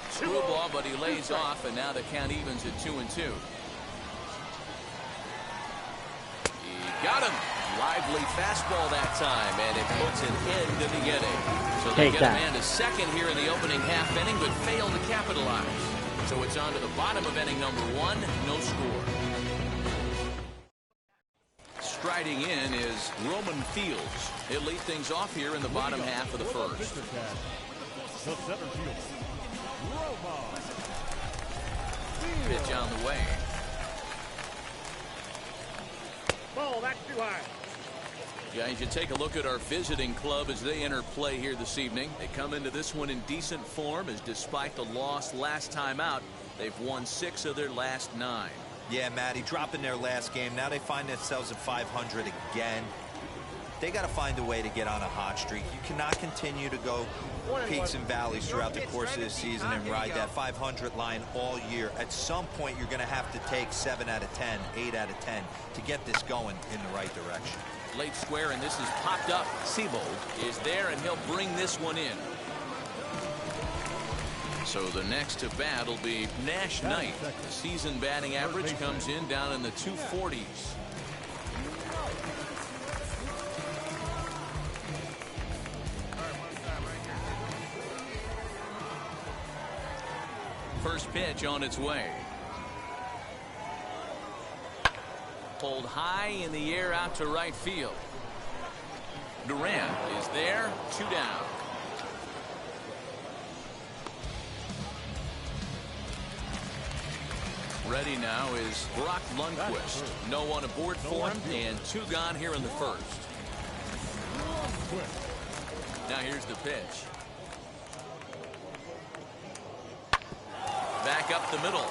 Screwball, but he lays off, and now the count evens at 2-2. Got him. Lively fastball that time, and it puts an end to the inning. So they get a man to second here in the opening half inning, but fail to capitalize. So it's on to the bottom of inning number 1, no score. Striding in is Roman Fields. He'll lead things off here in the bottom half of the first. The center fielder, Roman. Pitch on the way. Ball, that's too high. Guys, you take a look at our visiting club as they enter play here this evening. They come into this one in decent form, as despite the loss last time out, they've won 6 of their last 9. Yeah, Matty, dropping their last game. Now they find themselves at 500 again. They got to find a way to get on a hot streak. You cannot continue to go peaks and valleys throughout the course of this season and ride that 500 line all year. At some point, you're going to have to take 7 out of 10, 8 out of 10 to get this going in the right direction. Late square, and this is popped up. Siebold is there, and he'll bring this one in. So the next to bat will be Nash Knight. The season batting average comes in down in the 240s. First pitch on its way. Pulled high in the air out to right field. Duran is there, 2 down. Ready now is Brock Lundquist. No one aboard for him, and 2 gone here in the first. Now here's the pitch. Back up the middle.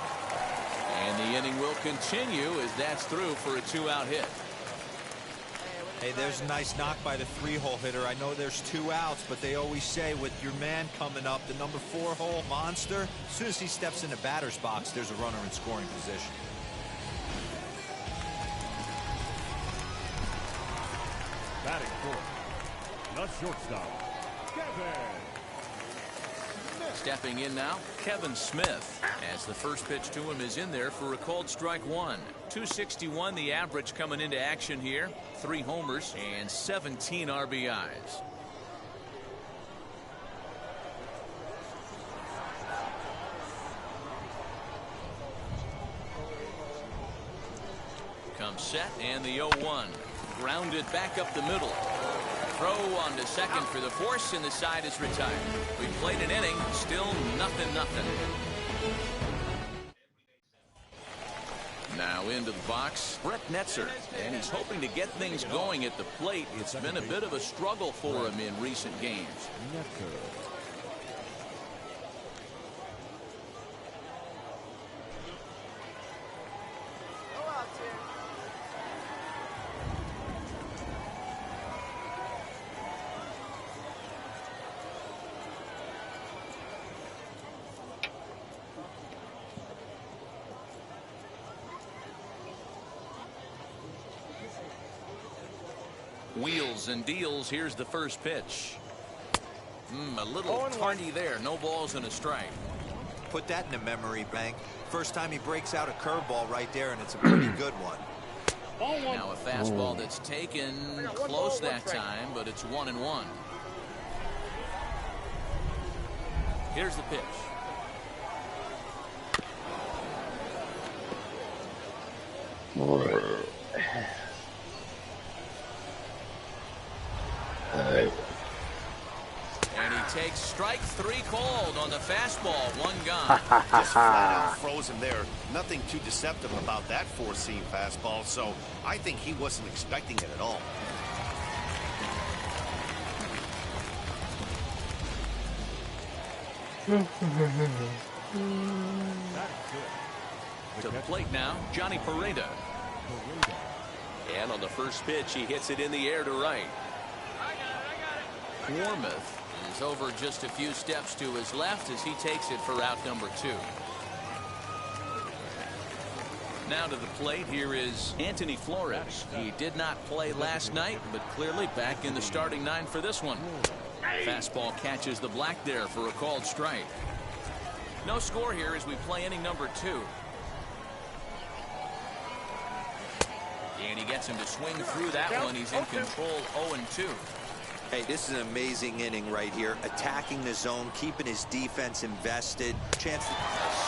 And the inning will continue as that's through for a 2-out hit. Hey, there's a nice knock by the 3-hole hitter. I know there's 2 outs, but they always say with your man coming up, the number 4-hole monster, as soon as he steps in the batter's box, there's a runner in scoring position. Batting fourth, the shortstop, Kevin. Stepping in now, Kevin Smith, as the first pitch to him is in there for a called strike 1. 261 the average coming into action here. 3 homers and 17 RBIs. Comes set and the 0-1. Grounded back up the middle. Throw on to second for the force, and the side is retired. We played an inning, still nothing. Now into the box, Brett Netzer, and he's hoping to get things going at the plate. It's been a bit of a struggle for him in recent games. Wheels and deals. Here's the first pitch. A little tardy there. No balls and a strike. Put that in the memory bank. First time he breaks out a curveball right there, and it's a pretty good one. Now a fastball that's taken close that time, but it's 1-1. Here's the pitch. And he takes strike 3 called on the fastball. 1 gone. Just flat out froze him there. Nothing too deceptive about that 4-seam fastball, so I think he wasn't expecting it at all. To the plate now, Johnny Pareda. And on the first pitch, he hits it in the air to right. Warmouth is over just a few steps to his left as he takes it for out number 2. Now to the plate, here is Anthony Flores. He did not play last night, but clearly back in the starting 9 for this one. Fastball catches the black there for a called strike. No score here as we play inning number 2. And he gets him to swing through that one. He's in control 0-2. Hey, this is an amazing inning right here. Attacking the zone, keeping his defense invested. Chance to...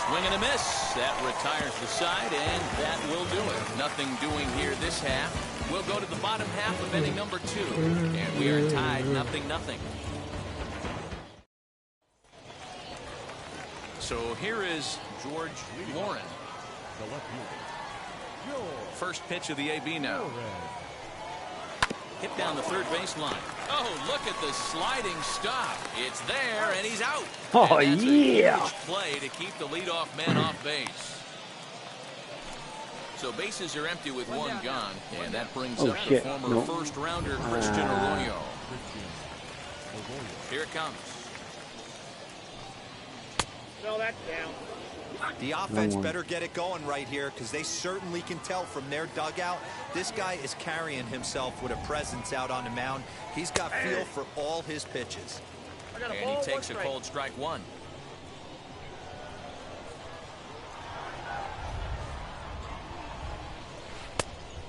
Swing and a miss. That retires the side, and that will do it. Nothing doing here this half. We'll go to the bottom half of inning number 2. And we are tied 0-0. So here is George Lauren. First pitch of the AB now. Hit down the third baseline. Oh, look at the sliding stop. It's there, and he's out. Oh, and that's yeah. a huge play to keep the leadoff man off base. So bases are empty with 1 gone, and that brings up the former first-rounder Christian Arroyo. Here it comes. No, that's down. The offense better get it going right here, because they certainly can tell from their dugout this guy is carrying himself with a presence out on the mound. He's got feel for all his pitches. And he takes a called strike 1.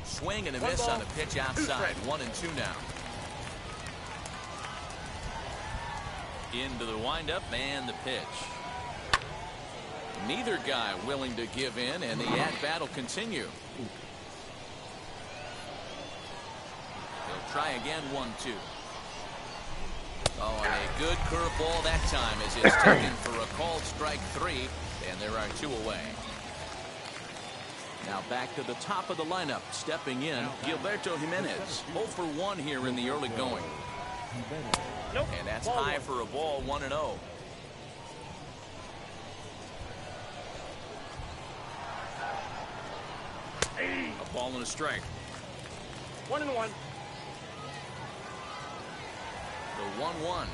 Swing and a miss on a pitch outside. 1-2 now. Into the windup and the pitch. Neither guy willing to give in, and the at-bat will continue. He'll try again, 1-2. Oh, and a good curveball that time as it's taken for a called strike 3, and there are 2 away. Now back to the top of the lineup, stepping in, Gilberto Jimenez. 0 for 1 here in the early going. And that's high for a ball, 1-0. A ball and a strike. 1-1. The 1-1.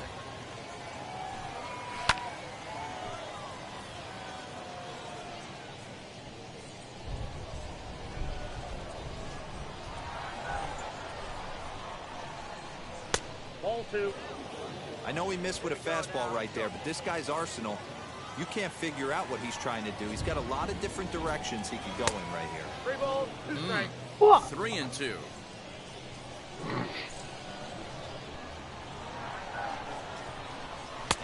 Ball 2. I know he missed with a fastball right there, but this guy's arsenal, you can't figure out what he's trying to do. He's got a lot of different directions he could go in right here. 3 balls, 2 strikes. 3-2.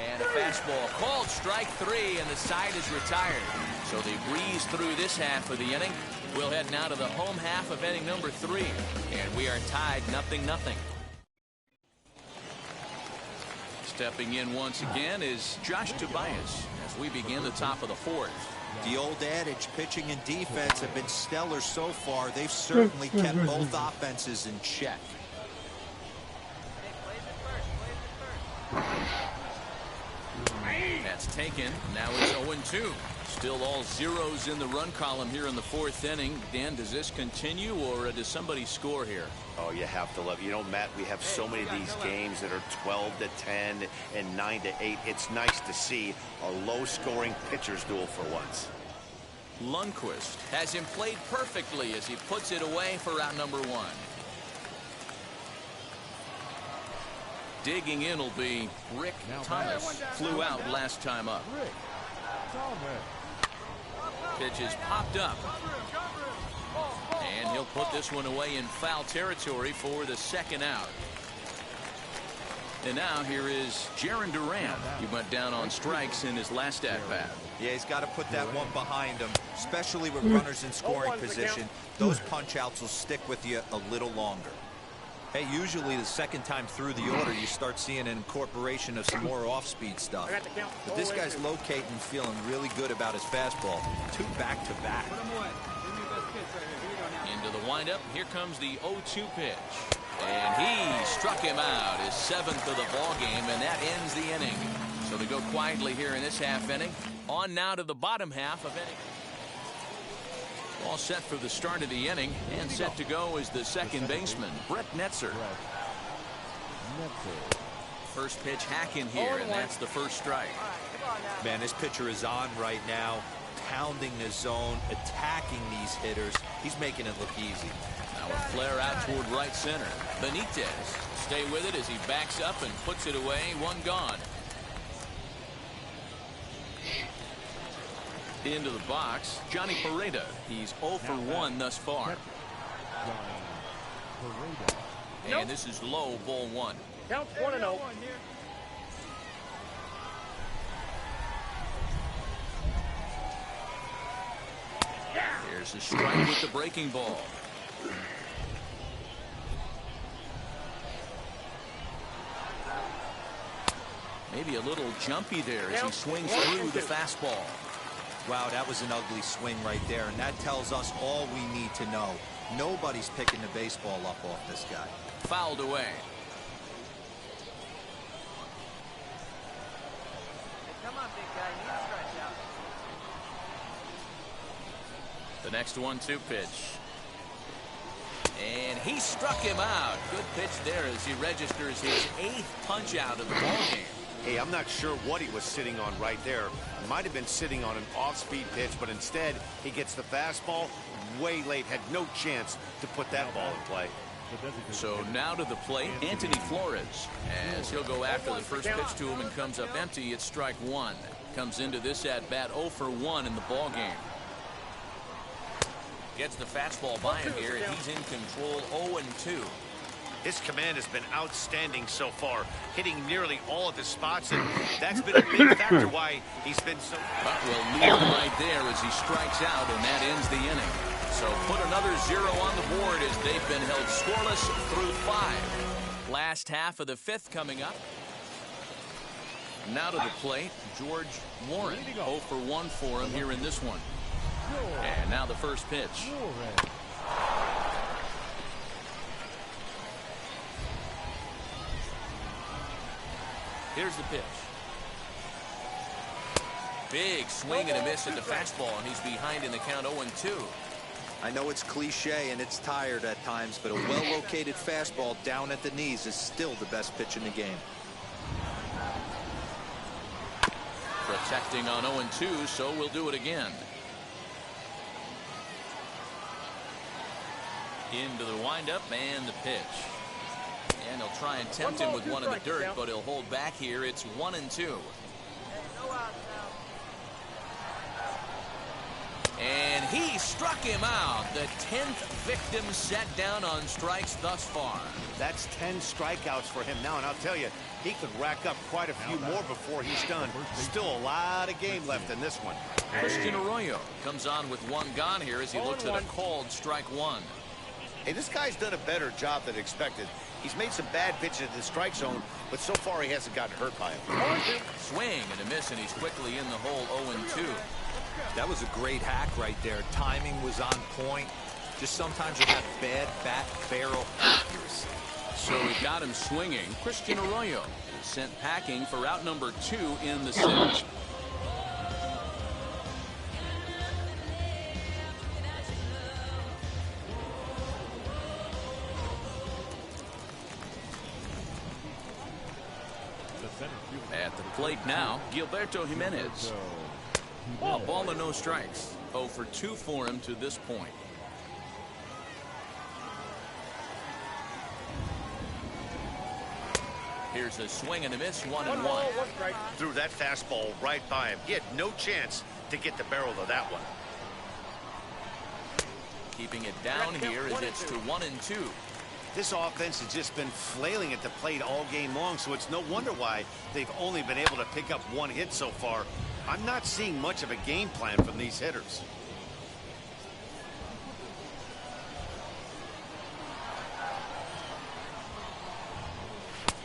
And a fastball called strike 3, and the side is retired. So they breeze through this half of the inning. We'll head now to the home half of inning number 3, and we are tied 0-0. Stepping in once again is Josh Tobias as we begin the top of the 4th. The old adage, pitching and defense have been stellar so far. They've certainly kept both offenses in check. That's taken. Now it's 0-2. Still all zeros in the run column here in the 4th inning. Dan, does this continue, or does somebody score here? Oh, you have to love. You know, Matt, we have so many of these games that are 12-10 and 9-8. It's nice to see a low-scoring pitcher's duel for once. Lundquist has him played perfectly as he puts it away for out number 1. Digging in will be Rick Thomas. Flew out last time up. Pitch is popped up. And he'll put this one away in foul territory for the 2nd out. And now here is Jarren Duran. He went down on strikes in his last at-bat. Yeah, he's got to put that one behind him, especially with runners in scoring position. Those punch-outs will stick with you a little longer. Hey, usually the second time through the order, you start seeing an incorporation of some more off-speed stuff. But this guy's locating, feeling really good about his fastball. 2 back-to-back. Into the windup. Here comes the 0-2 pitch. And he struck him out, his 7th of the ball game, and that ends the inning. So they go quietly here in this half inning. On now to the bottom half of inning. All set for the start of the inning, and set to go is the second baseman, Brett Netzer. First pitch hacking here, and that's the first strike. Man, this pitcher is on right now, pounding the zone, attacking these hitters. He's making it look easy. Now a flare out toward right center. Benitez stay with it as he backs up and puts it away. 1 gone. Into the box, Johnny Pereda. He's 0 for 1 thus far. And this is low, ball 1. Counts 1-0. Here's a strike with the breaking ball. Maybe a little jumpy there as he swings through the fastball. Wow, that was an ugly swing right there, and that tells us all we need to know. Nobody's picking the baseball up off this guy. Fouled away. Come on, big guy. You need to stretch out. The next 1-2 pitch. And he struck him out. Good pitch there as he registers his 8th punch out of the ballgame. Hey, I'm not sure what he was sitting on right there. Might have been sitting on an off-speed pitch, but instead he gets the fastball way late. Had no chance to put that ball in play. So now to the plate, Anthony Flores, as he'll go after the first pitch to him and comes up empty. It's strike 1. Comes into this at-bat 0 for 1 in the ball game. Gets the fastball by him here, and he's in control. 0-2. His command has been outstanding so far, hitting nearly all of his spots, and that's been a big factor why he's been so... But we'll leave him right there as he strikes out, and that ends the inning. So put another 0 on the board as they've been held scoreless through 5. Last half of the 5th coming up. Now to the plate, George Warren. 0 for 1 for him here in this one. And now the first pitch. Here's the pitch. Big swing and a miss at the fastball, and he's behind in the count 0-2. I know it's cliche and it's tired at times, but a well-located fastball down at the knees is still the best pitch in the game. Protecting on 0-2, so we'll do it again. Into the windup and the pitch. And he'll try and tempt him with one in the dirt, but he'll hold back here. It's 1-2. And he struck him out. The 10th victim set down on strikes thus far. That's 10 strikeouts for him now, and I'll tell you, he could rack up quite a few more before he's done. Still a lot of game left in this one. Christian Arroyo comes on with one gone here as he looks at a called strike one. Hey, this guy's done a better job than expected. He's made some bad pitches in the strike zone, but so far he hasn't gotten hurt by him. Swing and a miss, and he's quickly in the hole 0-2. That was a great hack right there. Timing was on point. Just sometimes you have bad bat barrel accuracy. So we got him swinging. Christian Arroyo is sent packing for out number 2 in the 6th. At the plate now, Gilberto Jimenez. Ball and no strikes. 0 for 2 for him to this point. Here's a swing and a miss, 1-1. Threw that fastball right by him. He had no chance to get the barrel of that one. Keeping it down here as it's to 1-2. This offense has just been flailing at the plate all game long, so it's no wonder why they've only been able to pick up 1 hit so far. I'm not seeing much of a game plan from these hitters.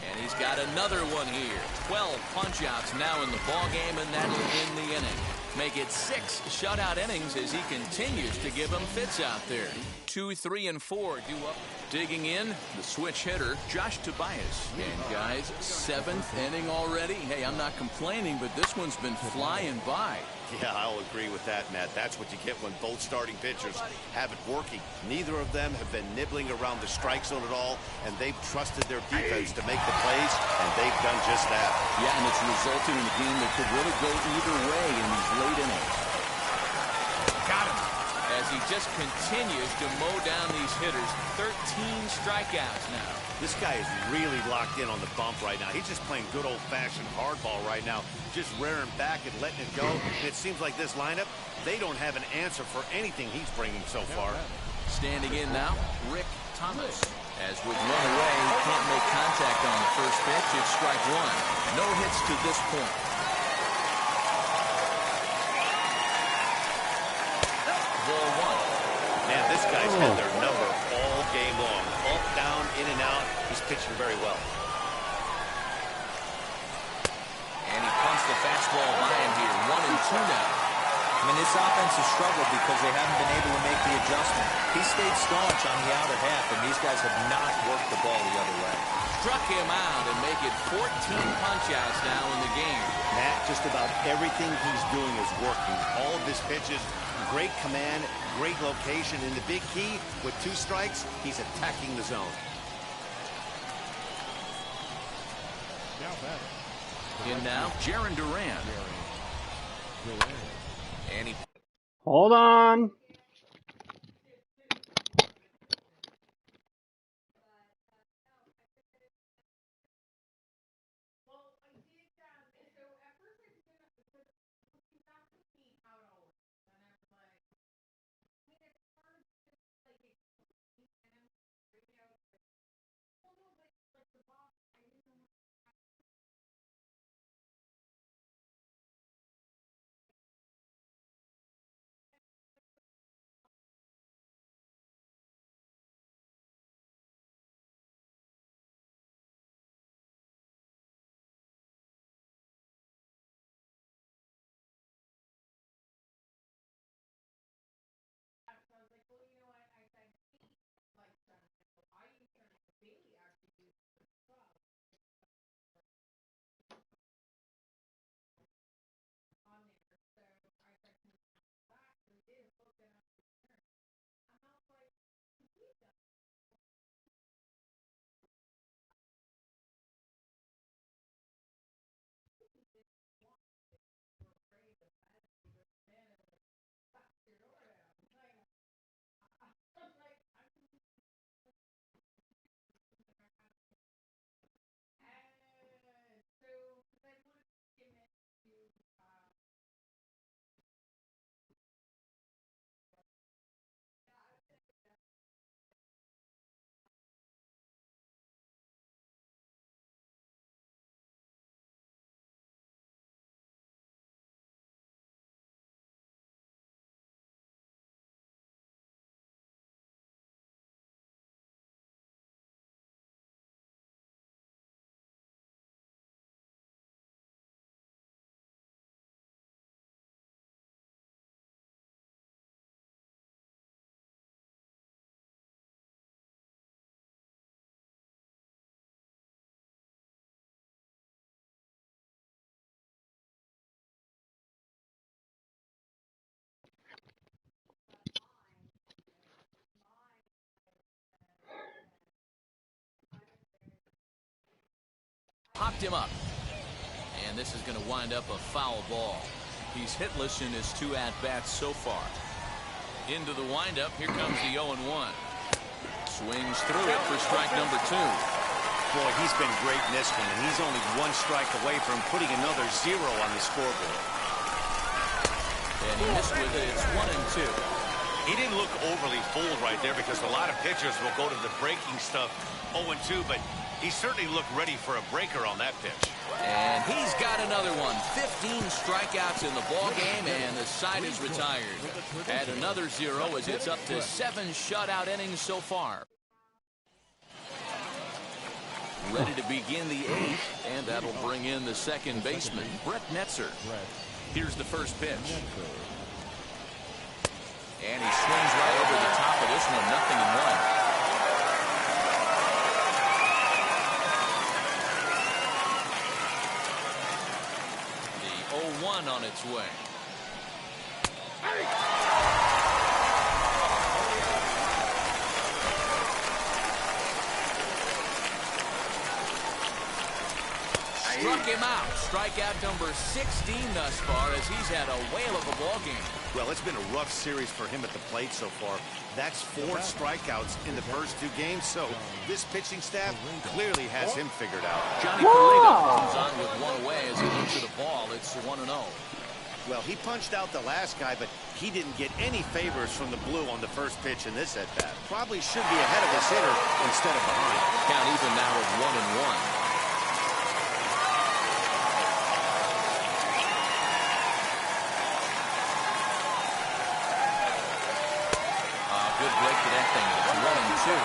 And he's got another one here. 12 punch-outs now in the ball game, and that'll end the inning. Make it 6 shutout innings as he continues to give them fits out there. 2, 3, and 4 due up. Digging in, the switch hitter, Josh Tobias. And guys, 7th inning already. Hey, I'm not complaining, but this one's been flying by. Yeah, I'll agree with that, Matt. That's what you get when both starting pitchers have it working. Neither of them have been nibbling around the strike zone at all, and they've trusted their defense to make the plays, and they've done just that. Yeah, and it's resulted in a game that could really go either way in these late innings. Got him. As he just continues to mow down these hitters. 13 strikeouts now. This guy is really locked in on the bump right now. He's just playing good old-fashioned hardball right now, just rearing back and letting it go. And it seems like this lineup, they don't have an answer for anything he's bringing so far. Standing in now, Rick Thomas. As with one away, he can't make contact on the first pitch. It's strike one. No hits to this point. Ball one. Man, this guy's had their number all game long. Up, down, in and out. He's pitching very well. And he punts the fastball by him here. 1-2 now. I mean, this offense has struggled because they haven't been able to make the adjustment. He stayed staunch on the outer half, and these guys have not worked the ball the other way. Struck him out and make it 14 punch-outs now in the game. Matt, just about everything he's doing is working. All of his pitches, great command, great location, and the big key, with 2 strikes, he's attacking the zone. In now, Jaron Duran. And he... Hold on. popped him up. And this is going to wind up a foul ball. He's hitless in his 2 at-bats so far. Into the windup. Here comes the 0-1. Swings through it for strike number 2. Boy, he's been great in this one, and he's only 1 strike away from putting another 0 on the scoreboard. And he missed with it. It's 1-2. He didn't look overly fooled right there because a lot of pitchers will go to the breaking stuff 0-2, but he certainly looked ready for a breaker on that pitch. And he's got another one. 15 strikeouts in the ball game, and the side is retired. Add another 0 as it's up to 7 shutout innings so far. Ready to begin the 8th, and that'll bring in the second baseman, Brett Netzer. Here's the first pitch. And he swings right over the top of this one, 0-1. The 0-1 on its way. Struck him out. Strikeout number 16 thus far as he's had a whale of a ball game. Well, it's been a rough series for him at the plate so far. That's 4 strikeouts in the first 2 games, so this pitching staff clearly has him figured out. Johnny Peralta comes on with 1 away as he looks at the ball. It's 1-0. Well, he punched out the last guy, but he didn't get any favors from the blue on the first pitch in this at-bat. Probably should be ahead of his hitter instead of behind. Count even now at 1-1. Good break to that thing. It's 1-2.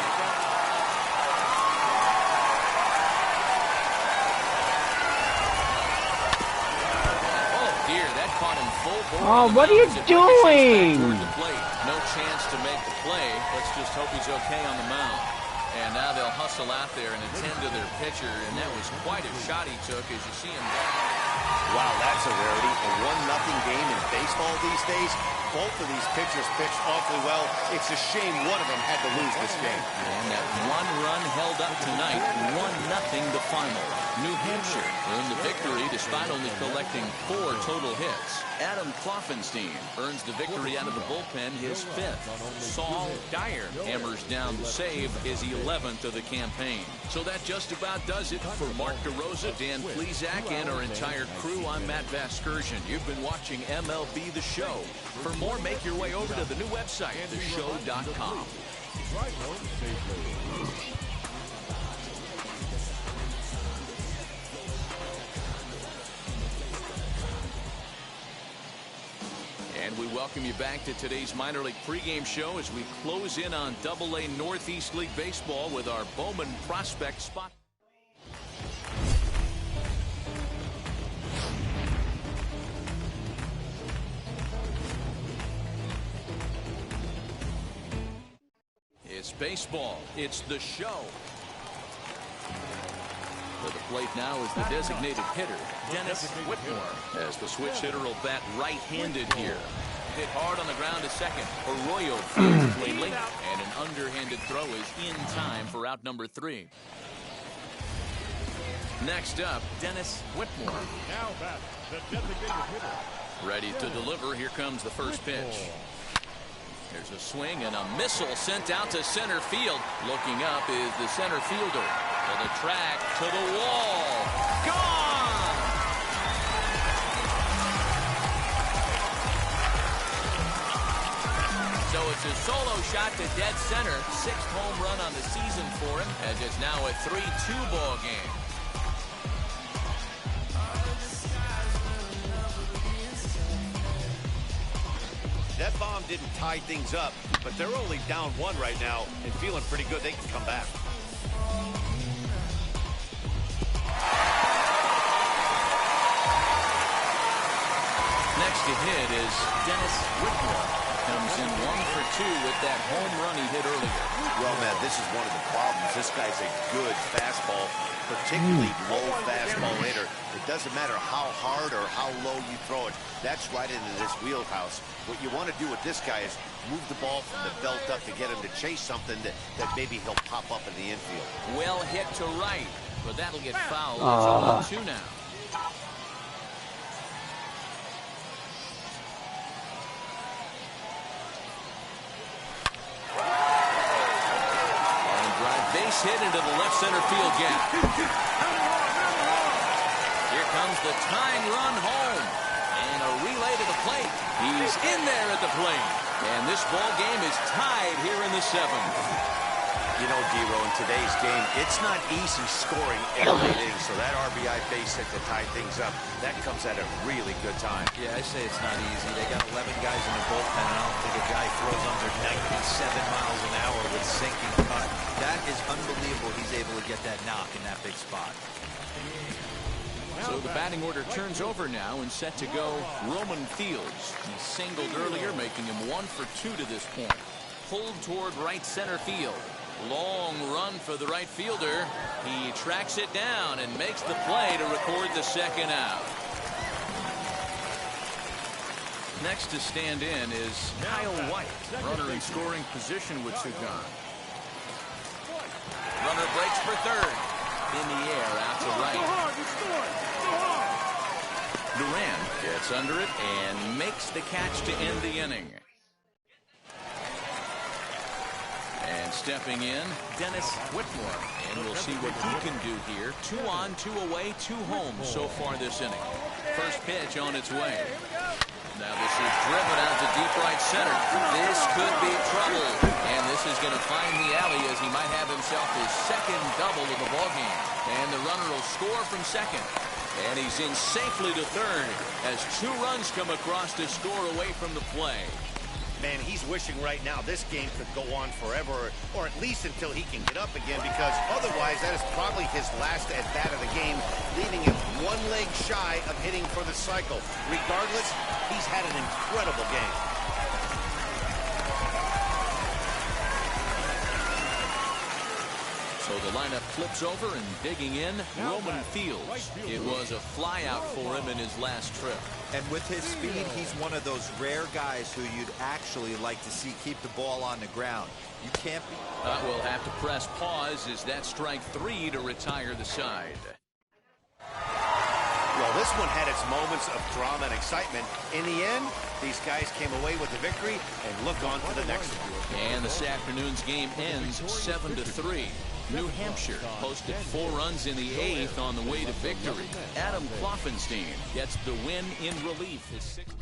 Oh dear, that caught him full bore. Oh, what are you doing? No chance to make the play. Let's just hope he's okay on the mound. And now they'll hustle out there and attend to their pitcher, and that was quite a shot he took as you see him down. Wow, that's a rarity. A 1-0 game in baseball these days. Both of these pitchers pitched awfully well. It's a shame one of them had to lose this game. And that 1 run held up tonight, 1-0 the final. New Hampshire earned the victory despite only collecting 4 total hits. Adam Kloffenstein earns the victory out of the bullpen, his 5th. Saul Dyer hammers down the save, his 11th of the campaign. So that just about does it for Mark DeRosa, Dan Plesac, and our entire crew. I'm Matt Vasgersian. You've been watching MLB The Show. For more, make your way over to the new website, theshow.com. Drive home safely. And we welcome you back to today's minor league pregame show as we close in on AA Northeast League Baseball with our Bowman Prospect Spot. It's baseball. It's the show. To the plate now is the designated hitter, Dennis Whitmore, as the switch hitter will bat right-handed here. Hit hard on the ground to second. Arroyo fields cleanly, and an underhanded throw is in time for out number 3. Next up, Dennis Whitmore. Now back, the designated hitter. Ready to deliver. Here comes the first pitch. There's a swing and a missile sent out to center field. Looking up is the center fielder. To the track, to the wall. Gone! So it's a solo shot to dead center. 6th home run on the season for him, as it's now a 3-2 ball game. That bomb didn't tie things up, but they're only down 1 right now and feeling pretty good they can come back. Next to hit is Dennis Whitmore. Comes in 1 for 2 with that home run he hit earlier. Well, man, this is one of the problems. This guy's a good fastball, particularly low fastball hitter. It doesn't matter how hard or how low you throw it. That's right into this wheelhouse. What you want to do with this guy is move the ball from the belt up to get him to chase something that maybe he'll pop up in the infield. Well hit to right. but that'll get fouled. It's 0-2 now. And drive base hit into the left center field gap. Here comes the tying run home. And a relay to the plate. He's in there at the plate. And this ball game is tied here in the 7th. You know, D-Row, in today's game, it's not easy scoring in a late inning, so that RBI base hit to tie things up, that comes at a really good time. Yeah, I say it's not easy. They got 11 guys in the bullpen, and I don't think a guy throws under 97 miles an hour with sinking cut. That is unbelievable. He's able to get that knock in that big spot. So the batting order turns over now and set to go Roman Fields. He singled earlier, making him 1 for 2 to this point. Pulled toward right center field. Long run for the right fielder. He tracks it down and makes the play to record the second out. Next to stand in is Kyle White, runner in scoring position with 2 gone. Runner breaks for third. In the air, out to right. Duran gets under it and makes the catch to end the inning. And stepping in, Dennis Whitmore. And we'll see what he can do here. 2 on, 2 away, 2 home so far this inning. First pitch on its way. Now this is driven out to deep right center. This could be trouble. And this is going to find the alley as he might have himself his second double of the ballgame. And the runner will score from second. And he's in safely to third as 2 runs come across to score away from the play. Man, he's wishing right now this game could go on forever, or at least until he can get up again, because otherwise that is probably his last at-bat of the game, leaving him 1 leg shy of hitting for the cycle. Regardless, he's had an incredible game. So the lineup flips over and digging in, Roman Fields. It was a flyout for him in his last trip. And with his speed, he's one of those rare guys who you'd actually like to see keep the ball on the ground. You can't be... We'll have to press pause as that strike 3 to retire the side. Well, this one had its moments of drama and excitement. In the end, these guys came away with the victory and look on to the next one. And this afternoon's game ends 7-3. New Hampshire posted 4 runs in the 8th on the way to victory. Adam Kloffenstein gets the win in relief. His 6th.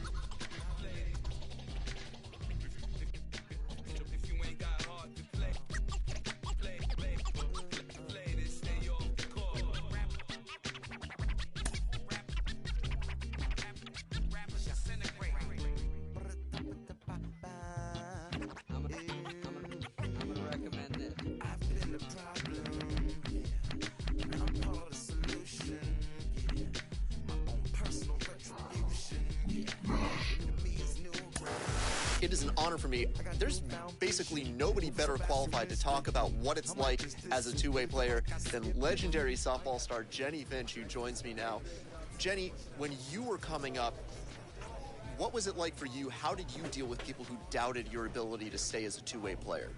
It is an honor for me. There's basically nobody better qualified to talk about what it's like as a two-way player than legendary softball star Jenny Finch, who joins me now. Jenny, when you were coming up, what was it like for you? How did you deal with people who doubted your ability to stay as a two-way player?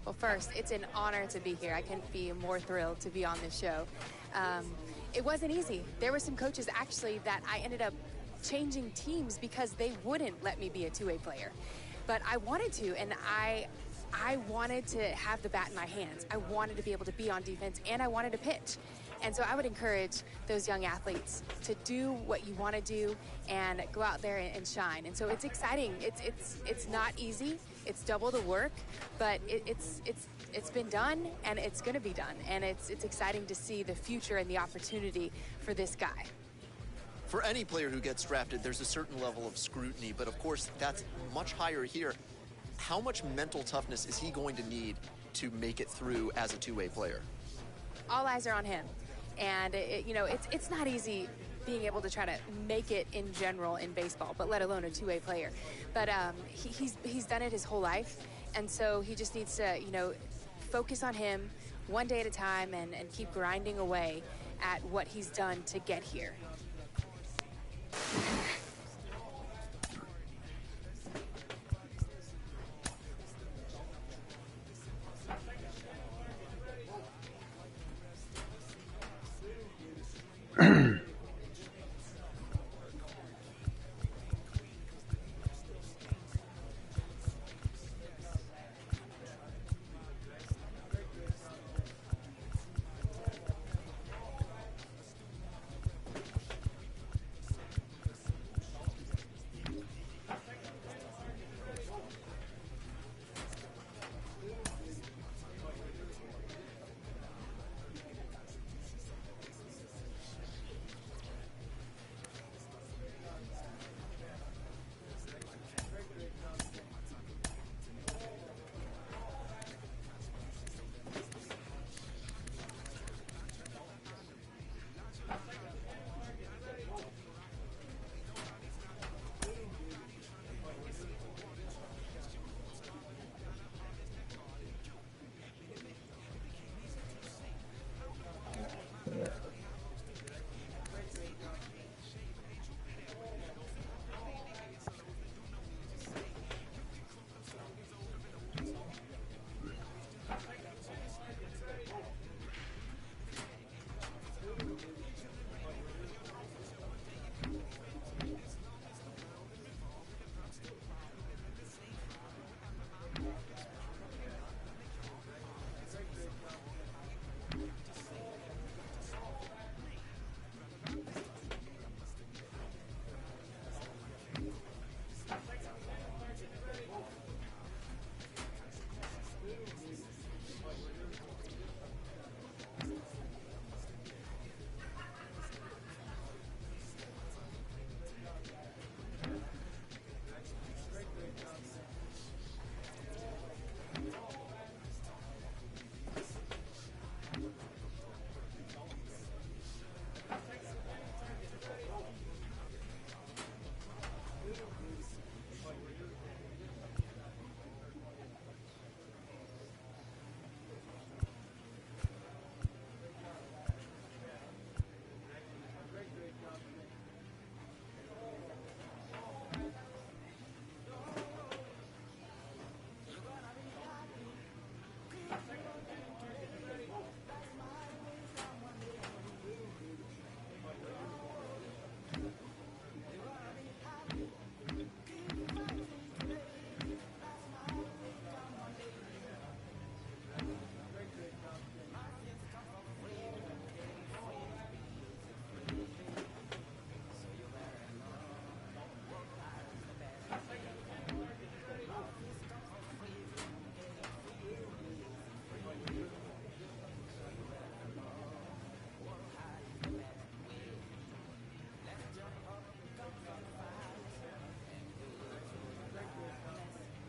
Well, first, it's an honor to be here. I couldn't be more thrilled to be on this show. It wasn't easy. There were some coaches, actually, that I ended up changing teams because they wouldn't let me be a two-way player. But I wanted to, and I wanted to have the bat in my hands. I wanted to be able to be on defense, and I wanted to pitch. And so I would encourage those young athletes to do what you want to do and go out there and shine. And so it's exciting. It's not easy. It's double the work, but it's been done, and it's going to be done. And it's exciting to see the future and the opportunity for this guy. For any player who gets drafted, there's a certain level of scrutiny, but of course that's much higher here. How much mental toughness is he going to need to make it through as a two-way player? All eyes are on him. And, it's not easy being able to try to make it in general in baseball, but let alone a two-way player. But he's done it his whole life, and so he just needs to, focus on him one day at a time and keep grinding away at what he's done to get here.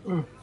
Mm.